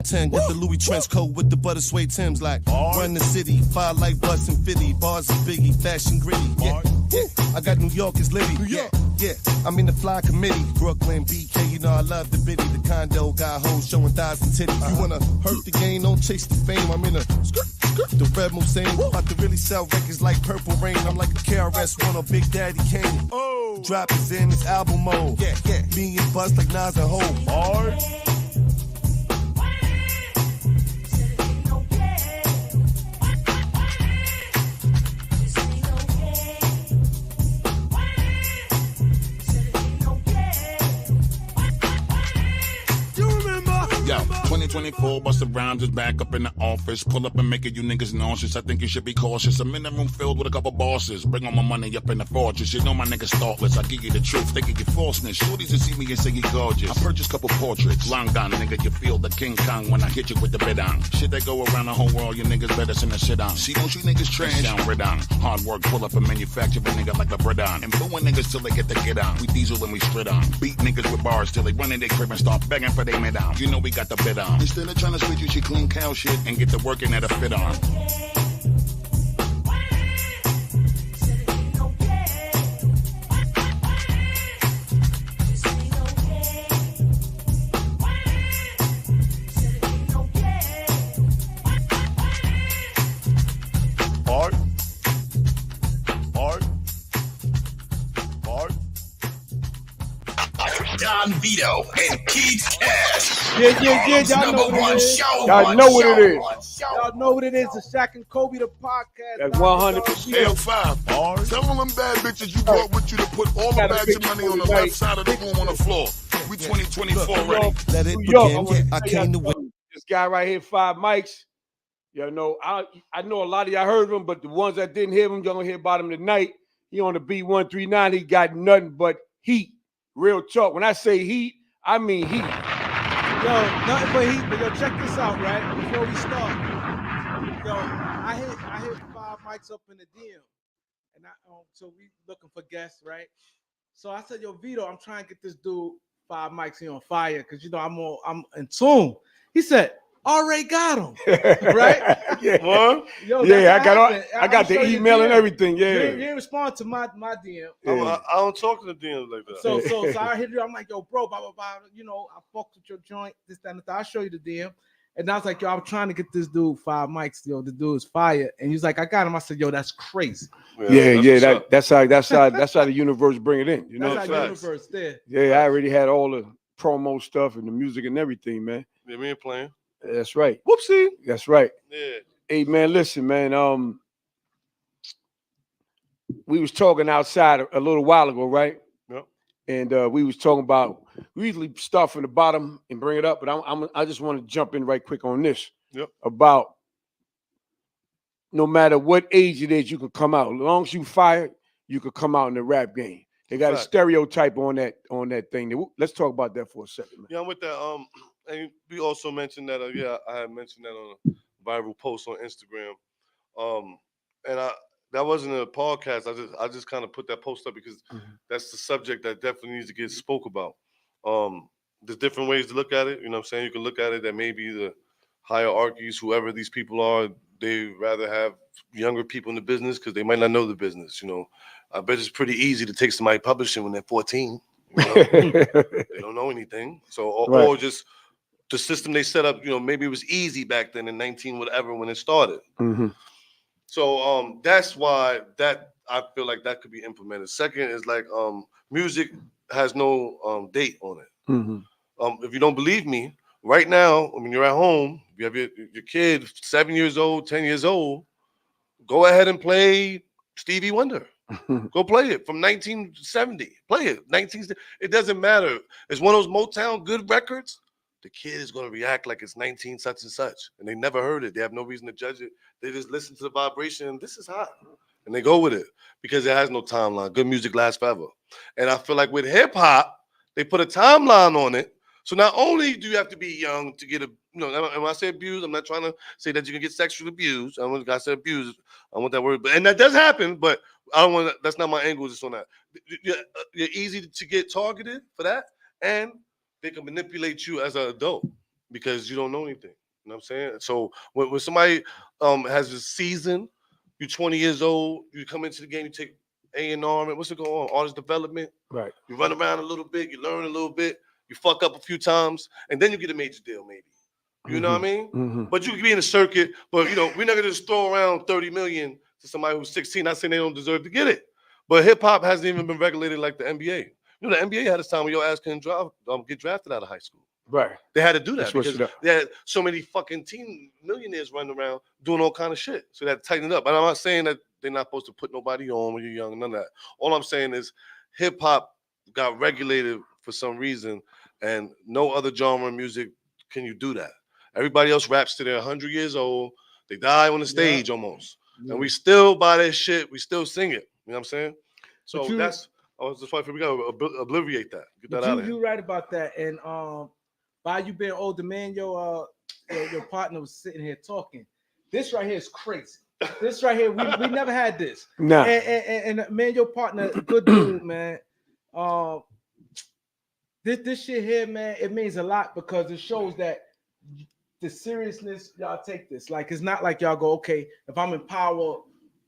10, get the Louis trench coat with the butter suede Timbs like run the city, fire like bus and Philly, bars and Biggie, fashion gritty. Yeah, yeah. I got New York is Liddy. Yeah, yeah. I'm in the fly committee, Brooklyn, BK. You know I love the bitty, the condo got hoes showing thighs and titties. You wanna hurt the game, don't chase the fame. I'm in a skirt. The Red Mosaic, about to really sell records like Purple Rain. I'm like a KRS-One on Big Daddy Kane. Oh, drop is in this album mode. Yeah, yeah. Me and Buzz like Nas and Ho. Hard. Yo, 2024, Busta Rhymes is back up in the office. Pull up and make it you niggas nauseous. I think you should be cautious. I'm in a room filled with a couple bosses. Bring all my money up in the fortress. You know my niggas thoughtless. I give you the truth, they give you falseness. Shorties that see me and say you gorgeous. I purchased couple portraits. Long gone, nigga, you feel the King Kong when I hit you with the bid on. Shit that go around the whole world, you niggas better send the shit on. See, don't you niggas trash? Down red on. Hard work, pull up and manufacture a nigga like a bread on. And booing niggas till they get the get on. We diesel and we straight on. Beat niggas with bars till they run in their crib and start begging for they mid on. You know we got the bid on. Instead of trying to switch you shit clean cow shit and get the working at a fit on. Don Vito and Keith Cash. Yeah. Y'all know what it is. Y'all know what it is. Y'all know what it is. The Shaq and Kobe, the podcast. That's 100%. L5. Tell them bad bitches you brought with you to put all the bags of money on the left side of the room on the floor. We 2024 ready. Let it begin. I came to win. This guy right here, 5 mics. You know, I know a lot of y'all heard of him, but the ones that didn't hear him, y'all gonna hear about him tonight. He on the B139. He got nothing but heat. Real talk. When I say heat, I mean heat. Yo, nothing but heat. But yo, check this out, right? Before we start, yo, I hit 5 mics up in the DM, and so we looking for guests, right? So I said, yo, Vito, I'm trying to get this dude 5 mics. He on fire because you know I'm in tune. He said, already got him, right? Yeah, yo, I got the email and everything. Yeah, you didn't respond to my DM. I don't talk to the DMs like that. So I hit you. I'm like, yo, bro, blah blah blah. You know, I fucked with your joint. This, that, and that. I'll show you the DM. And I was like, yo, I'm trying to get this dude 5 mics. Yo, the dude is fire. And he's like, I got him. I said, yo, that's crazy. That's how the universe bring it in. You know, that's how the universe there. Yeah, I already had all the promo stuff and the music and everything, man. Yeah, we ain't playing. That's right. Whoopsie. That's right. Yeah. Hey, man, listen, man. We was talking outside a little while ago, right? Yep. And we was talking about, we usually start from the bottom and bring it up, but I just want to jump in right quick on this. Yep. About no matter what age it is, you can come out. As long as you fired, you could come out in the rap game. They got a stereotype on that thing. Let's talk about that for a second, man. Yeah, I'm with that. And we also mentioned that. I had mentioned that on a viral post on Instagram. And that wasn't a podcast. I just kind of put that post up because that's the subject that definitely needs to get spoke about. There's different ways to look at it. You know what I'm saying? You can look at it that maybe the hierarchies, whoever these people are, they rather have younger people in the business because they might not know the business. You know, I bet it's pretty easy to take somebody publishing when they're 14. You know? They don't know anything. So or just the system they set up, you know, maybe it was easy back then in 19 whatever when it started. Mm-hmm. So that's why that I feel like that could be implemented. Second is like music has no date on it. Mm-hmm. If you don't believe me, right now, when you're at home, you have your kid 7 years old, 10 years old, go ahead and play Stevie Wonder. Go play it from 1970. Play it. It doesn't matter. It's one of those Motown good records. The kid is going to react like it's 19 such and such. And they never heard it. They have no reason to judge it. They just listen to the vibration. This is hot. And they go with it because it has no timeline. Good music lasts forever. And I feel like with hip hop, they put a timeline on it. So not only do you have to be young to get and when I say abused, I'm not trying to say that you can get sexually abused. I don't want to say abused. I want that word. And that does happen, but I don't want that's not my angle just on that. You're easy to get targeted for that. And they can manipulate you as an adult. because you don't know anything. You know what I'm saying? So when somebody has a season, you're 20 years old, you come into the game, you take A&R, what's it going on? Artist development. Right. You run around a little bit, you learn a little bit, you fuck up a few times, and then you get a major deal, maybe. You know what I mean? Mm-hmm. But you could be in the circuit, but you know, we're not gonna just throw around 30 million to somebody who's 16. Not saying they don't deserve to get it. But hip hop hasn't even been regulated like the NBA. You know, the NBA had a time where your ass couldn't get drafted out of high school. Right. They had to do They that switched because it up. they had so many fucking teen millionaires running around doing all kind of shit. So they had to tighten it up. And I'm not saying that they're not supposed to put nobody on when you're young, none of that. All I'm saying is hip hop got regulated for some reason, and no other genre of music can you do that. Everybody else raps till they're 100 years old. They die on the stage almost. Yeah. And we still buy that shit. We still sing it. You know what I'm saying? So But you- that's, I was just we got to obliviate that. Get that But out of here. you right about that. And by you being older, man, your partner was sitting here talking. This right here is crazy. This right here, we never had this. Nah. And man, your partner, good dude, man. This shit here, man, it means a lot because it shows that the seriousness y'all take this. Like, it's not like y'all go, okay, if I'm in Power,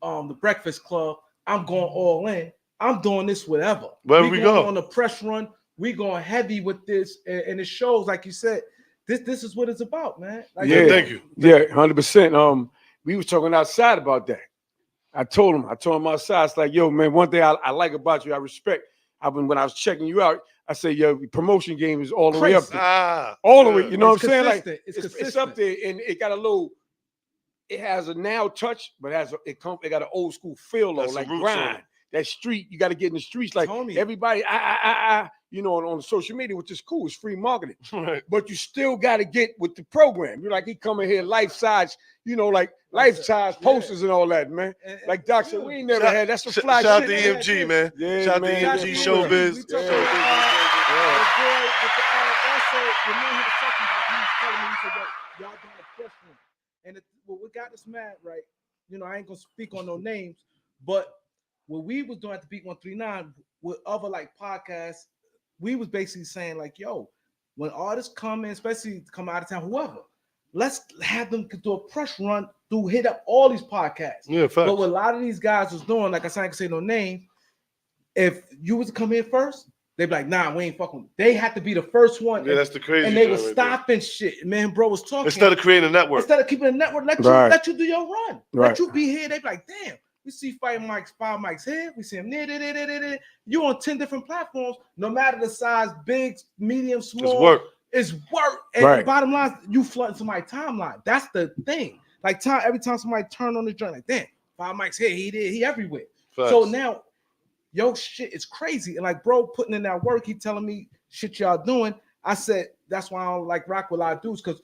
the Breakfast Club, I'm going all in. I'm doing this whatever. Wherever we going go. on the press run, we going heavy with this, and it shows, like you said, this is what it's about, man. Like, Yeah. Thank you. Yeah, 100%. We was talking outside about that. I told him outside, it's like, yo, man, one thing I like about you, I respect. When I was checking you out, I said, yo, promotion game is all the way up there. All the way, you know It's what I'm saying? Like, consistent. it's up there, and it got a little. It has a now touch, but it got an old school feel though, That's like some roots on grind. it. That street, you got to get in the streets. Like Tony. everybody, you know, on social media, which is cool. It's free marketing, Right. but you still got to get with the program. You're like, he coming here life size, you know, like life size posters and all that, man. Like Doc said, we ain't never had. That's some fly Shout out shit. to man. EMG, man. Yeah, Shout out man. to Shout out EMG to Showbiz. We talking about, also, the man he was talking about, he was telling me, he said, yo, y'all doing a press room. And what got us mad, right? You know, I ain't gonna speak on no names, but what we was doing at the Beat 139 with other like podcasts, we was basically saying like, yo, when artists come in, especially come out of town, whoever, let's have them do a press run, hit up all these podcasts. Yeah, facts. But what a lot of these guys was doing, like I said, I can say no name. If you was to come in first, they'd be like, nah, we ain't fucking. They had to be the first one. Yeah, that's the crazy. and they joint were right there. stopping shit. Man, bro was talking. Instead of creating a network. Instead of keeping a network, let you do your run. Right. Let you be here. They be like, damn, we see five mics here. We see him there. You on 10 different platforms, no matter the size, big, medium, small. It's work. It's work. And Right. the bottom line, you flooding somebody's timeline. That's the thing. Like every time somebody turn on the joint, like, damn, 5 mics here, he everywhere. Facts. So now, yo, shit is crazy. And like, bro, putting in that work, he telling me shit y'all doing. I said, that's why I don't like rock with a lot of dudes, because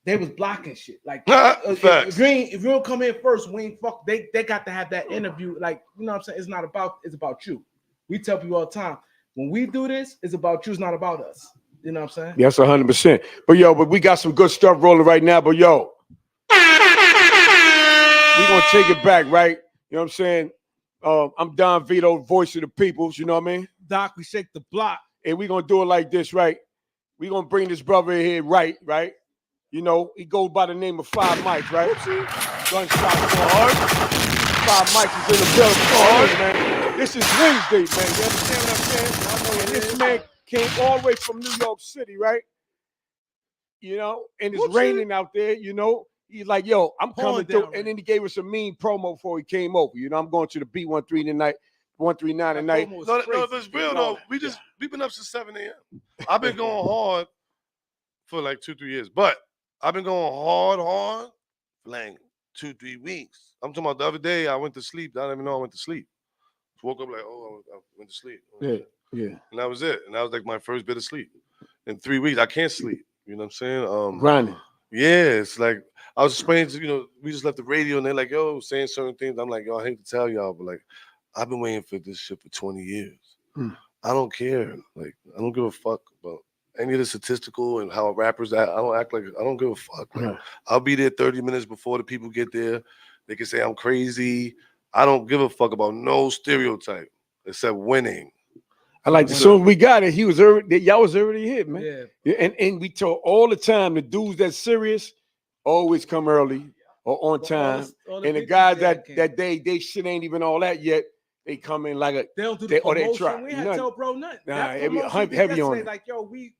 they was blocking shit. Like, Facts. if you don't come in first, we ain't fuck. They got to have that interview. Like, you know what I'm saying? It's about you. We tell people all the time, when we do this, it's about you. It's not about us. You know what I'm saying? Yes, 100%. But we got some good stuff rolling right now. But yo, we gonna take it back, right? You know what I'm saying? I'm Don Vito, voice of the peoples. You know what I mean? Doc, we shake the block. And we gonna do it like this, right? We gonna bring this brother in here, right? You know, he goes by the name of 5 Mics, right? Gunshot hard. 5 Mics is in the building, hard, man. This is Wednesday, man. You understand what I'm saying? And this man came all the way from New York City, right? You know, and it's raining out there, you know. He's like, yo, I'm coming through. And then he gave us a mean promo before he came over. You know, I'm going to the B13 tonight, 139 tonight. No, that's real though. We've been up since 7 a.m. I've been going hard for like 2-3 years, but I've been going hard for like 2-3 weeks. I'm talking about the other day I went to sleep. I don't even know I went to sleep. Woke up like, oh, I went to sleep. Yeah. And that was it. And that was like my first bit of sleep. In 3 weeks, I can't sleep. You know what I'm saying? Grinding. Yeah, it's like I was explaining to, we just left the radio and they're like, yo, saying certain things. I'm like, yo, I hate to tell y'all, but like, I've been waiting for this shit for 20 years. I don't care. Like, I don't give a fuck about any of the statistical and how rappers act. I don't give a fuck. Like, I'll be there 30 minutes before the people get there. They can say I'm crazy. I don't give a fuck about no stereotype except winning. I like as soon as we got it, y'all was already hit, man. Yeah. And we told all the time the dudes that's serious always come early or on time. And the guys that they shit ain't even all that yet. They come in like they don't do the or they promotion. try. We had to tell bro nothing. Nah, that heavy on it. Like, yo, we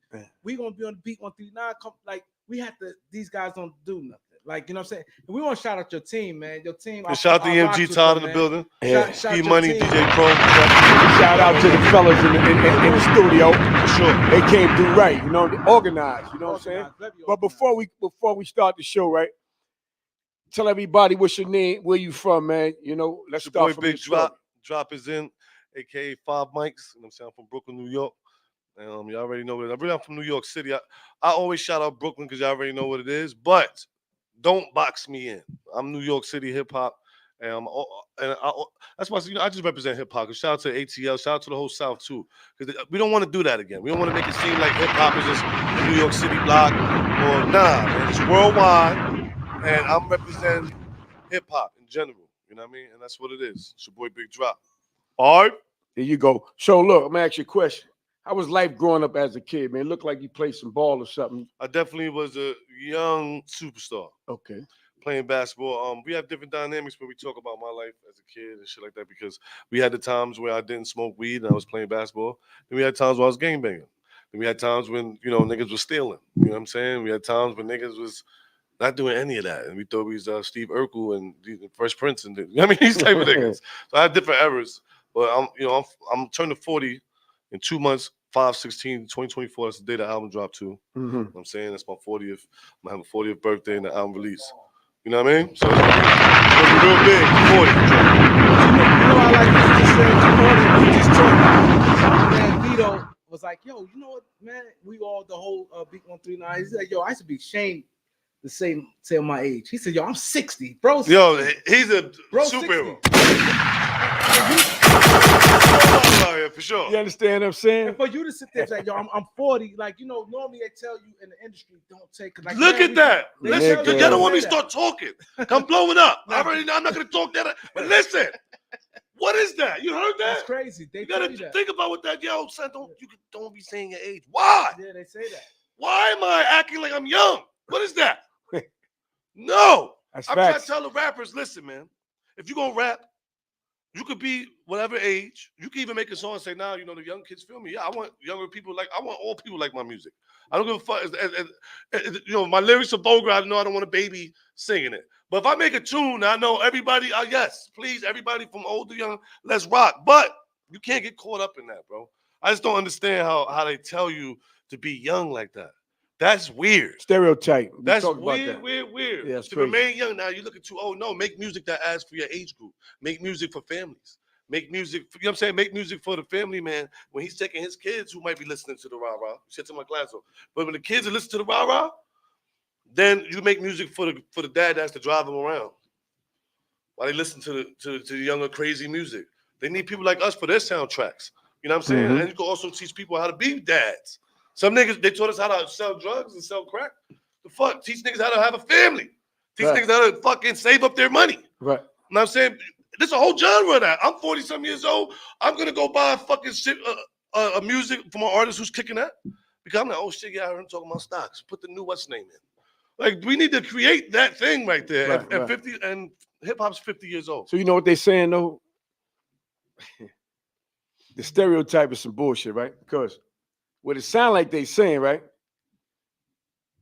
gonna be on the beat 139. Like we had to. These guys don't do nothing. Like, you know what I'm saying? And we want to shout out your team, man. Your team. Shout out to EMG Todd in the building. Shout Ski Money, team. DJ Pro. Shout out to the fellas in the studio. For sure. They came through right, you know, they organized, you know what I'm saying? But before we start the show, right? Tell everybody what's your name, where you from, man. You know, let's start boy from Big the start. Drop is in, aka 5 Mics. You know what I'm saying? I'm from Brooklyn, New York. Y'all already know what it is. I'm from New York City. I always shout out Brooklyn because y'all already know what it is. But don't box me in. I'm New York City hip hop, and that's why I just represent hip hop. Shout out to ATL, shout out to the whole South too, because we don't want to do that again. We don't want to make it seem like hip hop is just a New York City block or nah, man. It's worldwide, and I'm representing hip hop in general. You know what I mean? And that's what it is. It's your boy Big Drop. All right, there you go. So look, I'm gonna ask you a question. How was life growing up as a kid, man? It looked like you played some ball or something. I definitely was a young superstar. Okay. Playing basketball. We have different dynamics when we talk about my life as a kid and shit like that, because we had the times where I didn't smoke weed and I was playing basketball. Then we had times where I was gangbanging. Then we had times when, you know, niggas was stealing. You know what I'm saying? We had times when niggas was not doing any of that. And we thought we was Steve Urkel and Fresh Prince and I mean these type of niggas. So I had different eras. But I'm turning 40 in 2 months, 5/16/2024. That's the day the album dropped too. Mm-hmm. You know what I'm saying? That's my 40th. I'm gonna have a 40th birthday and the album release. You know what I mean? So it's gonna be real big. 40. You know, I like what you just said. You just talked. Man, Vito was like, yo, you know what, man? We all, the whole Beat 139. He's like, yo, I used to be ashamed to say my age. He said, yo, I'm 60, bro. Yo, he's a superhero. For sure. You understand what I'm saying? And for you to sit there and say, yo, I'm 40, like, you know, normally they tell you in the industry, don't take it. Like, look at that. Listen, you don't want me to that. start talking. I'm blowing up. I'm not going to talk that. But listen, what is that? You heard that? That's crazy. They you got to that. think about what that, yo, son, don't be saying your age. Why? Yeah, they say that. Why am I acting like I'm young? What is that? No. That's I'm facts. trying to tell the rappers, listen, man, if you're going to rap, you could be whatever age. You can even make a song and say, nah, you know, the young kids feel me. Yeah, I want younger people I want all people like my music. I don't give a fuck. You know, my lyrics are vulgar. I know I don't want a baby singing it. But if I make a tune, I know everybody, yes, please, everybody from old to young, let's rock. But you can't get caught up in that, bro. I just don't understand how they tell you to be young like that. That's weird. Stereotype. That's weird. Yeah, to remain young now, you're looking too old. No, make music that adds for your age group. Make music for families. Make music, you know what I'm saying? Make music for the family, man. When he's taking his kids who might be listening to the rah-rah. Shit to my class. But when the kids are listening to the rah-rah, then you make music for the dad that's to drive them around. While they listen to the younger crazy music. They need people like us for their soundtracks. You know what I'm saying? Mm-hmm. And you can also teach people how to be dads. Some niggas, they taught us how to sell drugs and sell crack. The fuck? Teach niggas how to have a family. Teach niggas how to fucking save up their money. Right. You know what I'm saying? There's a whole genre of that. I'm 40-some years old. I'm going to go buy a fucking shit, a music from an artist who's kicking that. Because I'm like, oh shit, yeah, I heard him talking about stocks. Put the new what's name in. Like, we need to create that thing right there. Right, and 50 and hip-hop's 50 years old. So you know what they're saying, though? The stereotype is some bullshit, right? Because what it sound like they saying, right?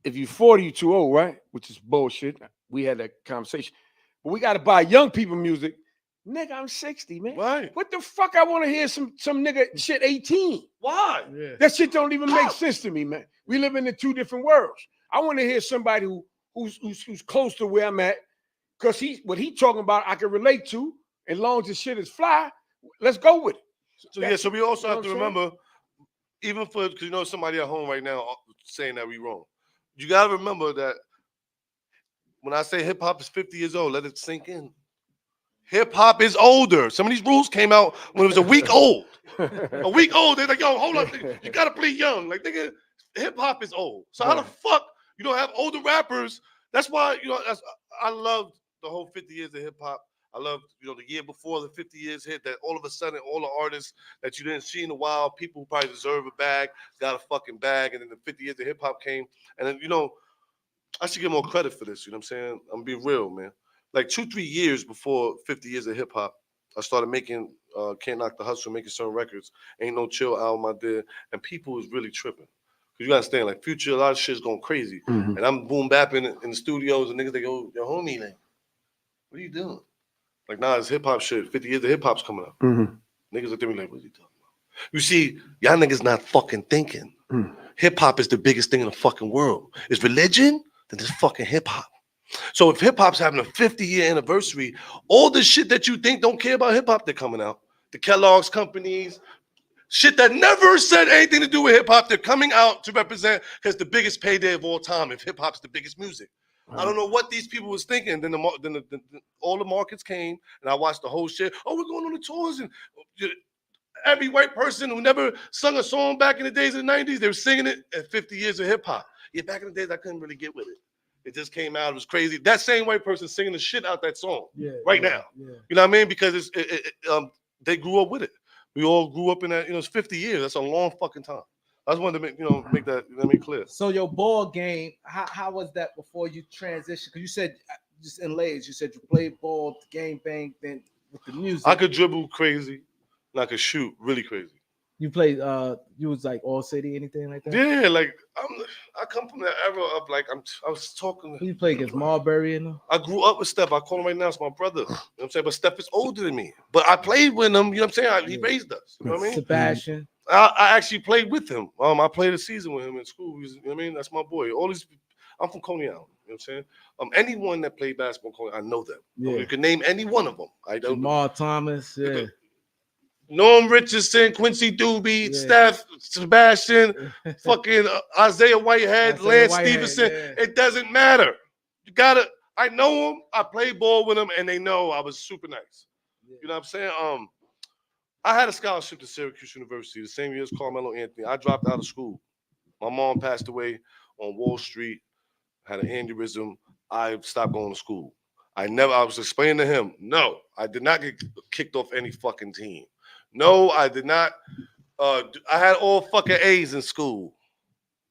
If you're 40, you're too old, right? Which is bullshit. We had that conversation. But we got to buy young people music. Nigga, I'm 60, man. Right. What the fuck I want to hear some nigga shit 18? Why? Yeah. That shit don't even make sense to me, man. We live in the two different worlds. I want to hear somebody who's close to where I'm at, because what he talking about I can relate to. As long as the shit is fly, let's go with it. So we also have to what I'm remember, even for, because you know somebody at home right now saying that we wrong. You got to remember that when I say hip hop is 50 years old, let it sink in. Hip hop is older. Some of these rules came out when it was a week old. A week old, they're like, yo, hold up, you got to play young. Like, nigga, hip hop is old. So how the fuck you don't have older rappers? That's why, you know, I love the whole 50 years of hip hop. I love, the year before the 50 years hit, that all of a sudden, all the artists that you didn't see in a while, people who probably deserve a bag, got a fucking bag. And then the 50 years of hip hop came. And then, I should get more credit for this. You know what I'm saying? I'm being real, man. Like 2-3 years before 50 years of hip hop, I started making Can't Knock the Hustle, making certain records. Ain't No Chill album I did. And people was really tripping. Because you gotta understand, like Future, a lot of shit's going crazy. Mhm. And I'm boom bapping in the studios and niggas, they go, yo, homie, like, what are you doing? Like, nah, it's hip hop shit. 50 years of hip hop's coming up. Mhm. Niggas look at me like, what are you talking about? You see, y'all niggas not fucking thinking. Mm. Hip hop is the biggest thing in the fucking world. Is religion? Then it's fucking hip hop. So if hip hop's having a 50-year anniversary, all the shit that you think don't care about hip hop, they're coming out. The Kellogg's companies, shit that never said anything to do with hip hop, they're coming out to represent because the biggest payday of all time if hip hop's the biggest music. I don't know what these people was thinking. Then all the markets came, and I watched the whole shit. Oh, we're going on the tours, and every white person who never sung a song back in the days of the 90s, they were singing it at 50 years of hip hop. Yeah, back in the days, I couldn't really get with it. It just came out. It was crazy. That same white person singing the shit out that song right now. Yeah. You know what I mean? Because they grew up with it. We all grew up in that. It's 50 years. That's a long fucking time. I just wanted to make that clear. So your ball game, how was that before you transitioned? Because you said just in Lays, you said you played ball, game bang, then with the music. I could dribble crazy, and I could shoot really crazy. You played, you was like all city, anything like that? Yeah, like I come from that era of like I was talking. Who you play against Marbury and I grew up with Steph. I call him right now. It's my brother. You know what I'm saying? But Steph is older than me. But I played with him. You know what I'm saying? He raised us. You know what I mean? Sebastian. I actually played with him. I played a season with him in school. You know what I mean? That's my boy. I'm from Coney Island. You know what I'm saying? Anyone that played basketball in Coney, I know them. Yeah. You can name any one of them. I don't. Jamal Thomas. Yeah. Norm Richardson, Quincy Doobie, Steph, Sebastian, fucking Isaiah Whitehead, Lance Stevenson. Yeah. It doesn't matter. I know them. I played ball with them, and they know I was super nice. Yeah. You know what I'm saying? I had a scholarship to Syracuse University the same year as Carmelo Anthony. I dropped out of school. My mom passed away on Wall Street, had an aneurysm. I stopped going to school. I was explaining to him, no, I did not get kicked off any fucking team. No, I did not. I had all fucking A's in school.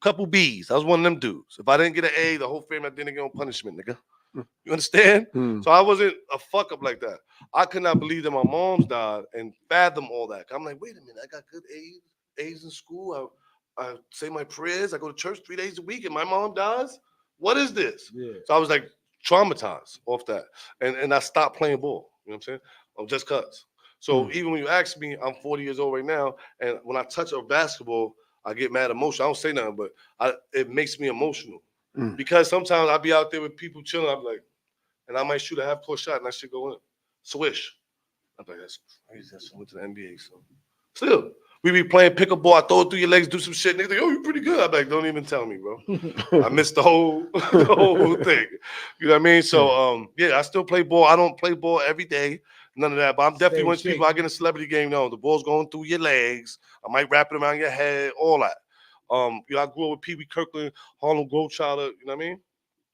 Couple B's. I was one of them dudes. If I didn't get an A, the whole family didn't get on punishment, nigga. You understand? So I wasn't a fuck up like that. I could not believe that my mom's died and fathom all that. I'm like, wait a minute, I got good A's in school. I say my prayers. I go to church 3 days a week, and my mom dies. What is this? Yeah. So I was like traumatized off that, and I stopped playing ball. You know what I'm saying? Just cause. So even when you ask me, I'm 40 years old right now, and when I touch a basketball, I get mad emotional. I don't say nothing, but it makes me emotional because sometimes I'll be out there with people chilling. I'm like, and I might shoot a half-court shot, and that shit go in. Swish. I'm like, that's crazy. That's went to the NBA. So still, we be playing pickleball. I throw it through your legs, do some shit. Niggas like, oh, you're pretty good. I'm like, don't even tell me, bro. I missed the whole thing. You know what I mean? So yeah, I still play ball. I don't play ball every day. None of that, but I'm definitely one of those people. I get in a celebrity game. No, the ball's going through your legs. I might wrap it around your head. All that. I grew up with Pee Wee Kirkland, Harlem Globetrotter. You know what I mean?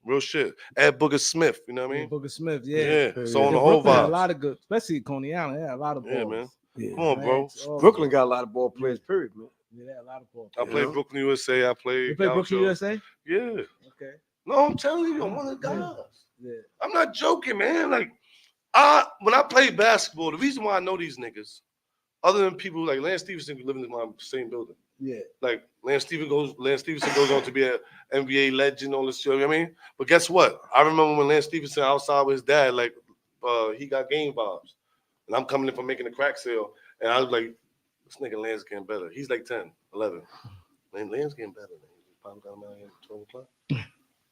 Real shit. Ed Booger Smith. You know what I mean? Booger Smith. Yeah. Yeah. So on the whole vibe. A lot of good, especially Coney Island. Yeah, a lot of balls. Yeah, man. Yeah. Come on, bro. Brooklyn got a lot of ball players, period, man. Yeah, a lot of balls. I played Brooklyn, USA. I played. You played Brooklyn, USA? Yeah. Okay. No, I'm telling you, I'm one of the guys. Yeah. I'm not joking, man. Like, when I play basketball, the reason why I know these niggas, other than people like Lance Stevenson, living in my same building. Yeah. Like Lance Stevenson goes on to be an NBA legend, all this shit. You know what I mean? But guess what? I remember when Lance Stevenson outside with his dad, like he got game vibes. And I'm coming in from making a crack sale. And I was like, this nigga Lance getting better. He's like 10, 11. Man, Lance getting better. Man. He probably got him out here at 12 o'clock.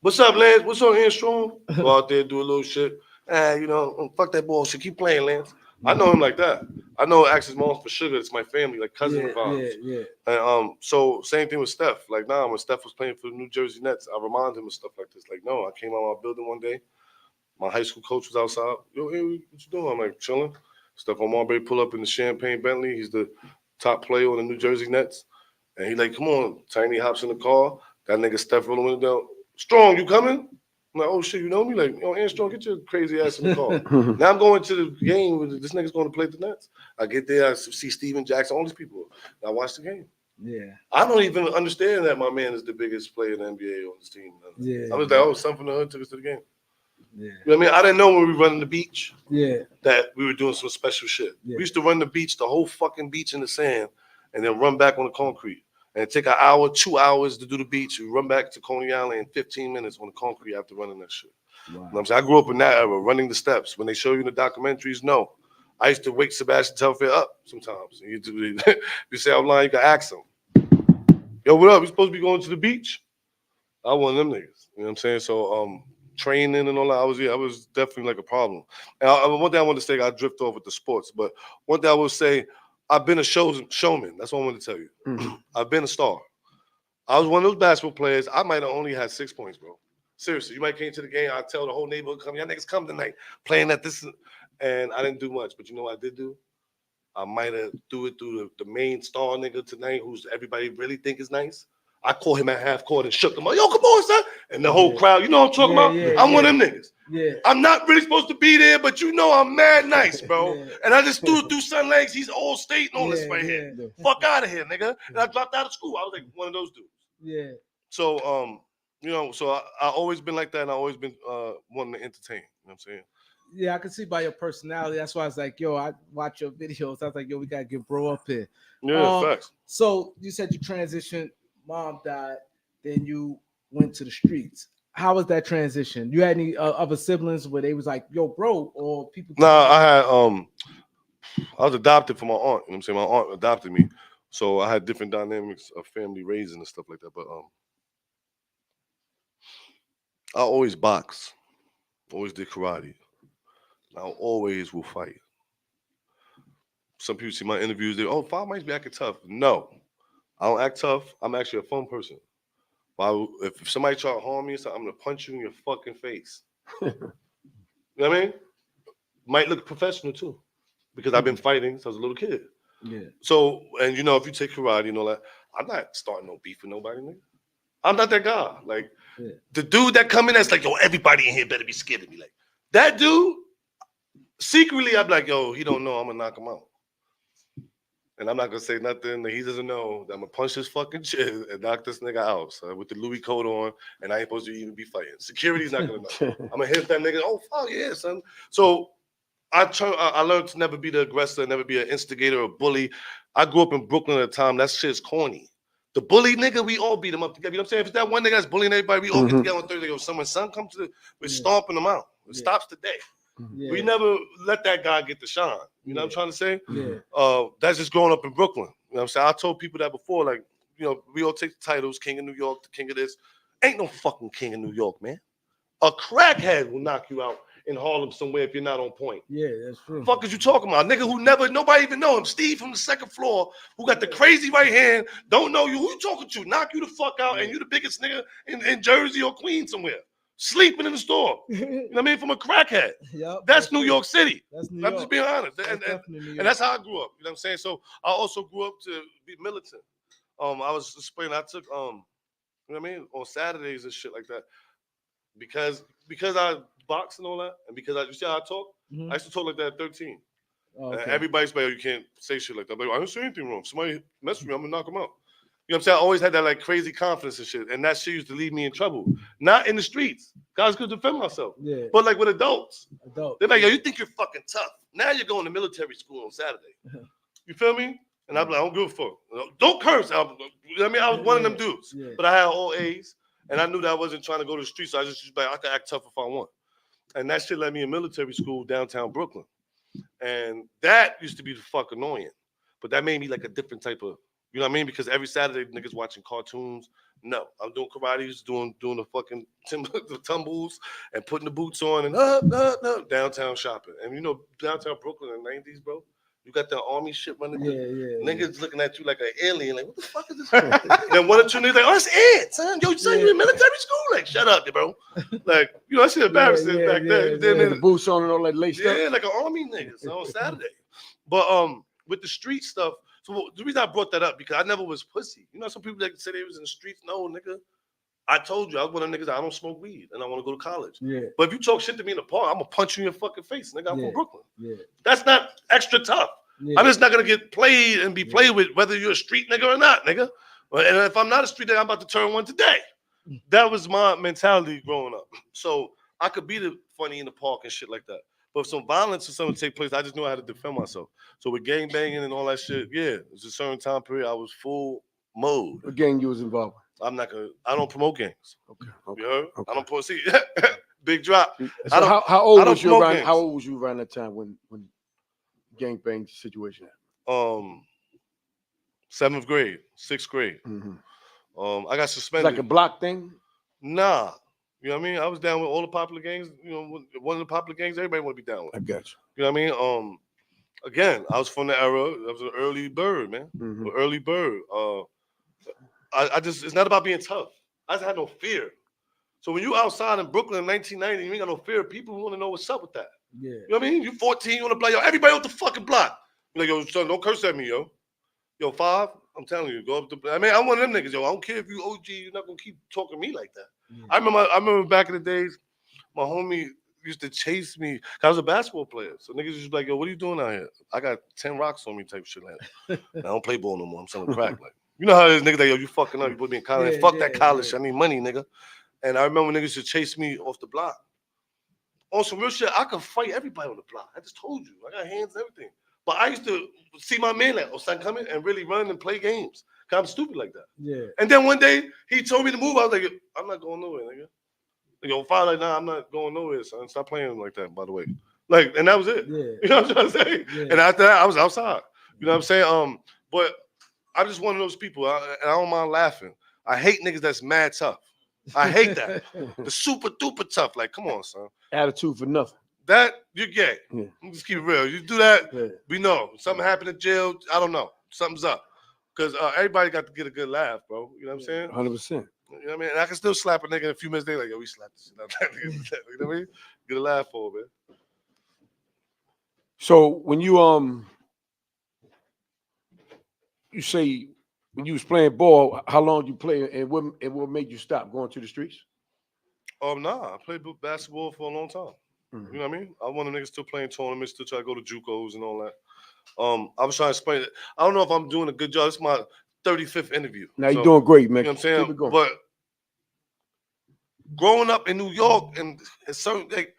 What's up, Lance? What's up, Ian Strong? Go out there, do a little shit. Fuck that bullshit. Keep playing, Lance. I know him like that. I know Axis Moms for Sugar. It's my family, like cousin vibes. Yeah. And so same thing with Steph. Like, when Steph was playing for the New Jersey Nets, I remind him of stuff like this. Like, no, I came out of my building one day. My high school coach was outside. Yo, hey, what you doing? I'm like, chilling. Stephon Marbury pull up in the Champagne Bentley. He's the top player on the New Jersey Nets. And he like, come on. Tiny hops in the car. That nigga Steph rolling the window down. Strong, you coming? I'm like, oh shit, you know me? Like, yo, Armstrong, get your crazy ass in the car. Now I'm going to the game with this nigga's going to play the Nets. I get there, I see Steven Jackson, all these people. I watch the game. Yeah. I don't even understand that my man is the biggest player in the NBA on this team. Yeah. I was like, oh, something from the hood took us to the game. Yeah. You know what I mean? I didn't know when we were running the beach Yeah. that we were doing some special shit. Yeah. We used to run the beach, the whole fucking beach in the sand, and then run back on the concrete. And it take an hour, 2 hours to do the beach. We run back to Coney Island in 15 minutes on the concrete after running that shit. Wow. You know what I'm saying? I grew up in that era, running the steps. When they show you in the documentaries, no. I used to wake Sebastian Telfair up sometimes. You say I'm lying, you can ask him. Yo, what up? We supposed to be going to the beach? I one of them niggas. You know what I'm saying? So training and all that, I was definitely like a problem. And one thing I want to say, I drift off with the sports, but one thing I will say, I've been a showman. That's what I want to tell you. Mm-hmm. I've been a star. I was one of those basketball players. I might have only had 6 points, bro. Seriously, you might came to the game. I tell the whole neighborhood, come, y'all niggas come tonight, playing at this, and I didn't do much. But you know what I did do? I might have do it through the main star nigga tonight, who's everybody really think is nice. I called him at half court and shook him up. Yo, come on, son. And the whole crowd, you know what I'm talking about? Yeah, I'm one of them niggas. Yeah. I'm not really supposed to be there, but you know I'm mad nice, bro. Yeah. And I just threw it through Sun Lakes. He's all state and all this right here. Yeah. Fuck out of here, nigga. And I dropped out of school. I was like one of those dudes. Yeah. So, you know, so I always been like that, and I always been wanting to entertain. You know what I'm saying? Yeah, I can see by your personality. That's why I was like, yo, I watch your videos. I was like, yo, we gotta get bro up here. Yeah, facts. So you said you transitioned, mom died, then you went to the streets. How was that transition? You had any other siblings where they was like, yo, bro, or people? Nah, I was adopted from my aunt. You know what I'm saying? My aunt adopted me. So I had different dynamics of family raising and stuff like that. But I always box, always did karate. I always will fight. Some people see my interviews, they, oh, Five might be acting tough. No, I don't act tough. I'm actually a fun person. If somebody try to harm me, I'm gonna punch you in your fucking face. You know what I mean? Might look professional too, because I've been fighting since I was a little kid. Yeah. So, and you know, if you take karate and all that, I'm not starting no beef with nobody, nigga. I'm not that guy. Like, the dude that come in that's like, yo, everybody in here better be scared of me. Like, that dude, secretly, I'm like, yo, he don't know I'm gonna knock him out. And I'm not gonna say nothing that he doesn't know that I'm gonna punch his fucking shit and knock this nigga out, son, with the Louis coat on, and I ain't supposed to even be fighting. Security's not gonna know. I'm gonna hit that nigga. Oh fuck yeah, son. So I learned to never be the aggressor, never be an instigator or bully. I grew up in Brooklyn at the time. That shit's corny. The bully nigga, we all beat him up together. You know what I'm saying? If it's that one nigga that's bullying everybody, we all get together on Thursday. Yo, someone's son comes to we're stomping them out. It stops today. Yeah. We never let that guy get the shine. You know what I'm trying to say? Yeah. That's just growing up in Brooklyn. You know what I'm saying? I told people that before, like, you know, we all take the titles, King of New York, the King of this. Ain't no fucking King of New York, man. A crackhead will knock you out in Harlem somewhere if you're not on point. Yeah, that's true. Fuck is you talking about? A nigga who nobody even know him. Steve from the second floor, who got the crazy right hand, don't know you. Who you talking to? Knock you the fuck out, and you the biggest nigga in Jersey or Queens somewhere. Sleeping in the store. You know what I mean? From a crackhead. Yep, that's New York City. That's New I'm York. just being honest. And And that's how I grew up. You know what I'm saying? So I also grew up to be militant. I was explaining, I took you know what I mean, on Saturdays and shit like that. Because I box and all that, and because you see how I talk? I used to talk like that at 13. Oh, okay. And everybody's like, oh, you can't say shit like that. I'm like, I didn't say anything wrong. If somebody mess with me, I'm gonna knock them out. You know what I'm saying? I always had that like crazy confidence and shit. And that shit used to leave me in trouble. Not in the streets. Guys could defend myself. Yeah. But like with adults. Adult. They're like, yo, you think you're fucking tough. Now you're going to military school on Saturday. You feel me? And I'm like, I don't give a fuck. Don't curse. You know what I mean? I was one of them dudes. Yeah. But I had all A's. And I knew that I wasn't trying to go to the streets. So I just like, I could act tough if I want. And that shit led me in military school downtown Brooklyn. And that used to be the fuck annoying. But that made me like a different type of, you know what I mean? Because every Saturday, niggas watching cartoons. No, I'm doing karate, doing the fucking the tumbles and putting the boots on and downtown shopping. And you know, downtown Brooklyn in the 90s, bro, you got that army shit running. Niggas looking at you like an alien, like, what the fuck is this? Then one or two niggas like, oh, it's Ed, son. Yo, son, you in military school? Like, shut up, bro. Like, you know, that shit embarrassing back then. The boots on and all that laced up. Yeah, like an army niggas on Saturday. But with the street stuff, so the reason I brought that up, because I never was pussy. You know, some people that say they was in the streets. No, nigga. I told you I was one of the niggas that I don't smoke weed and I want to go to college. Yeah. But if you talk shit to me in the park, I'm gonna punch you in your fucking face, nigga. I'm Yeah. from Brooklyn. Yeah. That's not extra tough. Yeah. I'm just not gonna get played and be played with whether you're a street nigga or not, nigga. And if I'm not a street nigga, I'm about to turn one today. That was my mentality growing up. So I could be the funny in the park and shit like that. But if some violence or something take place, I just knew how to defend myself. So with gang banging and all that shit, yeah, it was a certain time period I was full mode. What gang you was involved I don't promote gangs. with? You heard? Okay. I don't promote. See, big drop. So I don't- how old I don't was you promote around? gangs. How old was you around that time when gang bang situation happened? 7th grade, 6th grade. Mm-hmm. I got It's suspended. like a block thing. Nah. You know what I mean? I was down with all the popular gangs. You know, one of the popular gangs everybody want to be down with. I got you. You know what I mean? Again, I was from the era. I was an early bird, man. Mhm. An early bird. I just, it's not about being tough. I just had no fear. So when you outside in Brooklyn in 1990, you ain't got no fear. People want to know what's up with that. Yeah. You know what I mean? You 14, you want to play, yo, everybody off the fucking block. You're like, yo, son, don't curse at me, yo. Yo, 5, I'm telling you, go up the. I mean, I'm one of them niggas, yo. I don't care if you OG, you're not gonna keep talking to me like that. Yeah. I remember back in the days, my homie used to chase me. I was a basketball player. So niggas used to be like, yo, what are you doing out here? I got 10 rocks on me type shit like that. I don't play ball no more. I'm selling crack. Like, you know how this nigga like, yo, you fucking up, you put me in college. Yeah, Fuck that yeah, college. yeah. I need money, nigga. And I remember niggas used to chase me off the block. On some real shit, I could fight everybody on the block. I just told you. I got hands and everything. But I used to see my man like, oh, son, come in and really run and play games. Cause I'm stupid like that. Yeah. And then one day he told me to move. I was like, I'm not going nowhere, nigga. Yo, fine, like, nah, I'm not going nowhere, son. Stop playing like that, by the way. Like, and that was it. Yeah. You know what I'm trying to say? Yeah. And after that, I was outside. You know what I'm saying? But I'm just one of those people, and I don't mind laughing. I hate niggas that's mad tough. I hate that. The super duper tough. Like, come on, son. Attitude for nothing. That you're gay. Yeah. Just keep it real. You do that, Yeah. we know. Something happened in jail. I don't know. Something's up. Because everybody got to get a good laugh, bro. You know what I'm saying? 100%. You know what I mean? And I can still slap a nigga in a few minutes later, like, yo, we slapped this shit out that nigga. You know what I mean? Get a laugh for it, man. So when you say when you was playing ball, how long you play and what made you stop going to the streets? Nah, I played basketball for a long time. You know what I mean? I want niggas still playing tournaments, still try to go to JUCOs and all that. I was trying to explain it. I don't know if I'm doing a good job. It's my 35th interview. Now you're doing great, man. You know what I'm saying? Keep it going. But growing up in New York and certain, like,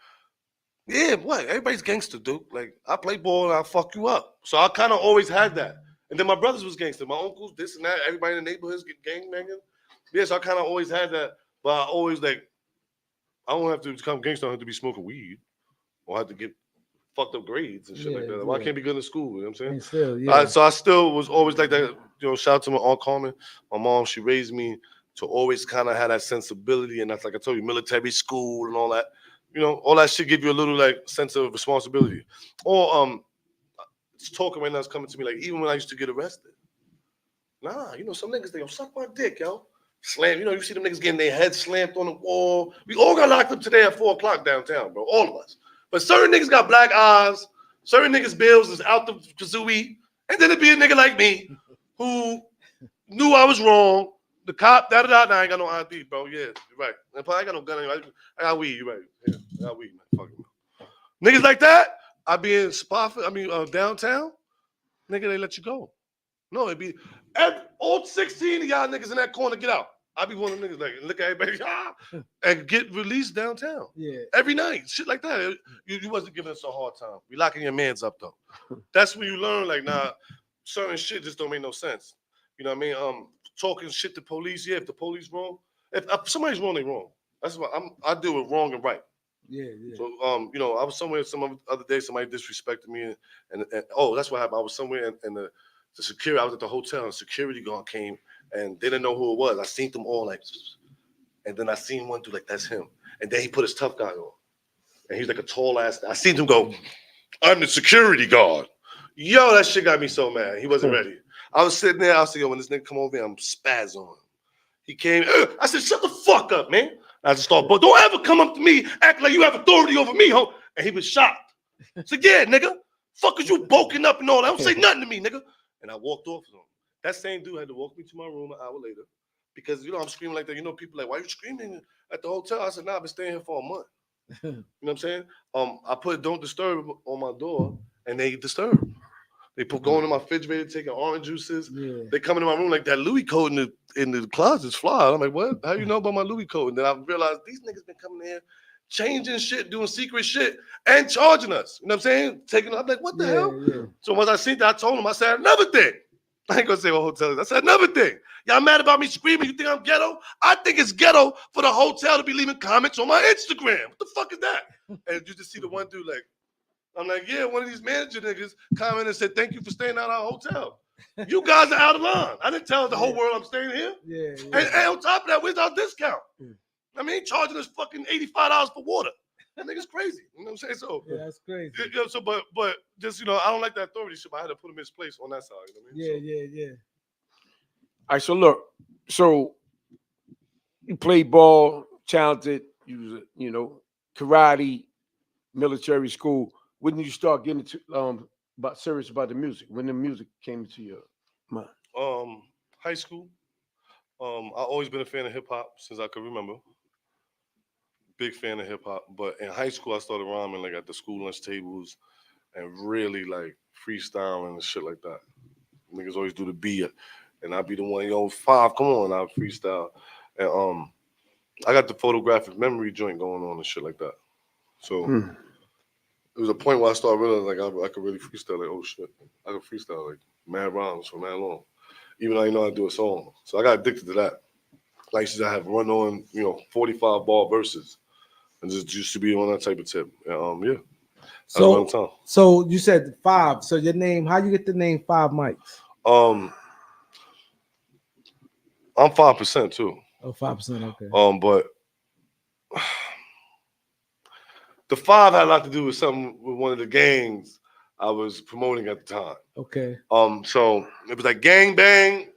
yeah, what? Everybody's gangster, dude. Like, I play ball and I'll fuck you up. So I kind of always had that. And then my brothers was gangster. My uncles, this and that. Everybody in the neighborhoods get gang banging. Yeah, so I kind of always had that. But I always, like, I don't have to become gangster. I don't have to be smoking weed or have to get fucked up grades and shit like Yeah, that. Why yeah. can't be good in school? You know what I'm saying? And still, yeah. So I still was always like that. You know, shout out to my Aunt Carmen. My mom, she raised me to always kind of have that sensibility. And that's like I told you, military school and all that. You know, all that shit give you a little like sense of responsibility. Or it's talking right now is coming to me like even when I used to get arrested. Nah, you know, some niggas they go suck my dick, yo. Slam, you know, you see them niggas getting their head slammed on the wall. We all got locked up today at 4 o'clock downtown, bro. All of us. But certain niggas got black eyes. Certain niggas' bills is out the kazooie. And then it'd be a nigga like me who knew I was wrong. The cop, nah, I ain't got no ID, bro. Yeah, you're right. And I ain't got no gun anyway. I got weed, you're right. Yeah, I got weed, man. Fuck it. Niggas like that, I be in downtown. Nigga, they let you go. No, it'd be all 16 of y'all niggas in that corner, get out. I be one of them niggas like, look at everybody, and get released downtown. Yeah. Every night, shit like that. You wasn't giving us a hard time. We locking your mans up, though. That's when you learn, like, nah, certain shit just don't make no sense. You know what I mean? Talking shit to police, yeah, if the police wrong, if somebody's wrong, they wrong. That's what I deal with wrong and right. Yeah, yeah. So, you know, I was somewhere some other day, somebody disrespected me, and oh, that's what happened. I was somewhere in the security, I was at the hotel, and security guard came, and they didn't know who it was. I seen them all, like, and then I seen one dude, like, that's him. And then he put his tough guy on. And he's like a tall ass. I seen him go, I'm the security guard. Yo, that shit got me so mad. He wasn't ready. I was sitting there, I was like, yo, when this nigga come over here, I'm spaz on him. He came, I said, shut the fuck up, man. I just thought, but don't ever come up to me, act like you have authority over me, ho. And he was shocked. I said, yeah, nigga. Fuck is you bulking up and all that? Don't say nothing to me, nigga. And I walked off with him. That same dude had to walk me to my room an hour later, because I'm screaming like that. People like, why you screaming at the hotel? I said, nah, I've been staying here for a month. You know what I'm saying? I put don't disturb on my door, and they disturb. They put going in my refrigerator, taking orange juices. Yeah. They come into my room like that Louis coat in the closet's fly. I'm like, what? How you know about my Louis coat? And then I realized these niggas been coming in, changing shit, doing secret shit, and charging us. You know what I'm saying? I'm like, what the hell? Yeah. So once I seen that, I told him, I said, another thing. I ain't gonna say what hotel is. I said another thing. Y'all mad about me screaming? You think I'm ghetto? I think it's ghetto for the hotel to be leaving comments on my Instagram. What the fuck is that? And you just see the one dude like, I'm like, yeah, one of these manager niggas commented and said, thank you for staying at our hotel. You guys are out of line. I didn't tell the whole world I'm staying here. Yeah. And on top of that, where's our discount? I mean, charging us fucking $85 for water. That nigga's crazy. You know what I'm saying? So Yeah, that's crazy. so but just I don't like that authority shit, but I had to put him in his place on that side. You know what I mean? Yeah. All right, so look, you play ball, talented, you was karate, military school. When did you start getting serious about the music? When the music came into your mind? High school. I always been a fan of hip hop since I could remember. Big fan of hip hop. But in high school, I started rhyming like at the school lunch tables and really like freestyling and shit like that. Niggas always do the beat, and I'd be the one, 5, come on, I'd freestyle. And I got the photographic memory joint going on and shit like that. So it was a point where I started realizing like I could really freestyle. Like, oh shit, I could freestyle like mad rhymes for mad long, even though I know how to do a song. So I got addicted to that. Like I have run on 45 ball verses, and just used to be on that type of tip. Yeah. So you said 5. So your name? How you get the name 5 Mics? I'm 5% too. Oh, 5%. Okay. But the 5 had a lot to do with something with one of the gangs I was promoting at the time. Okay. So it was like gang bang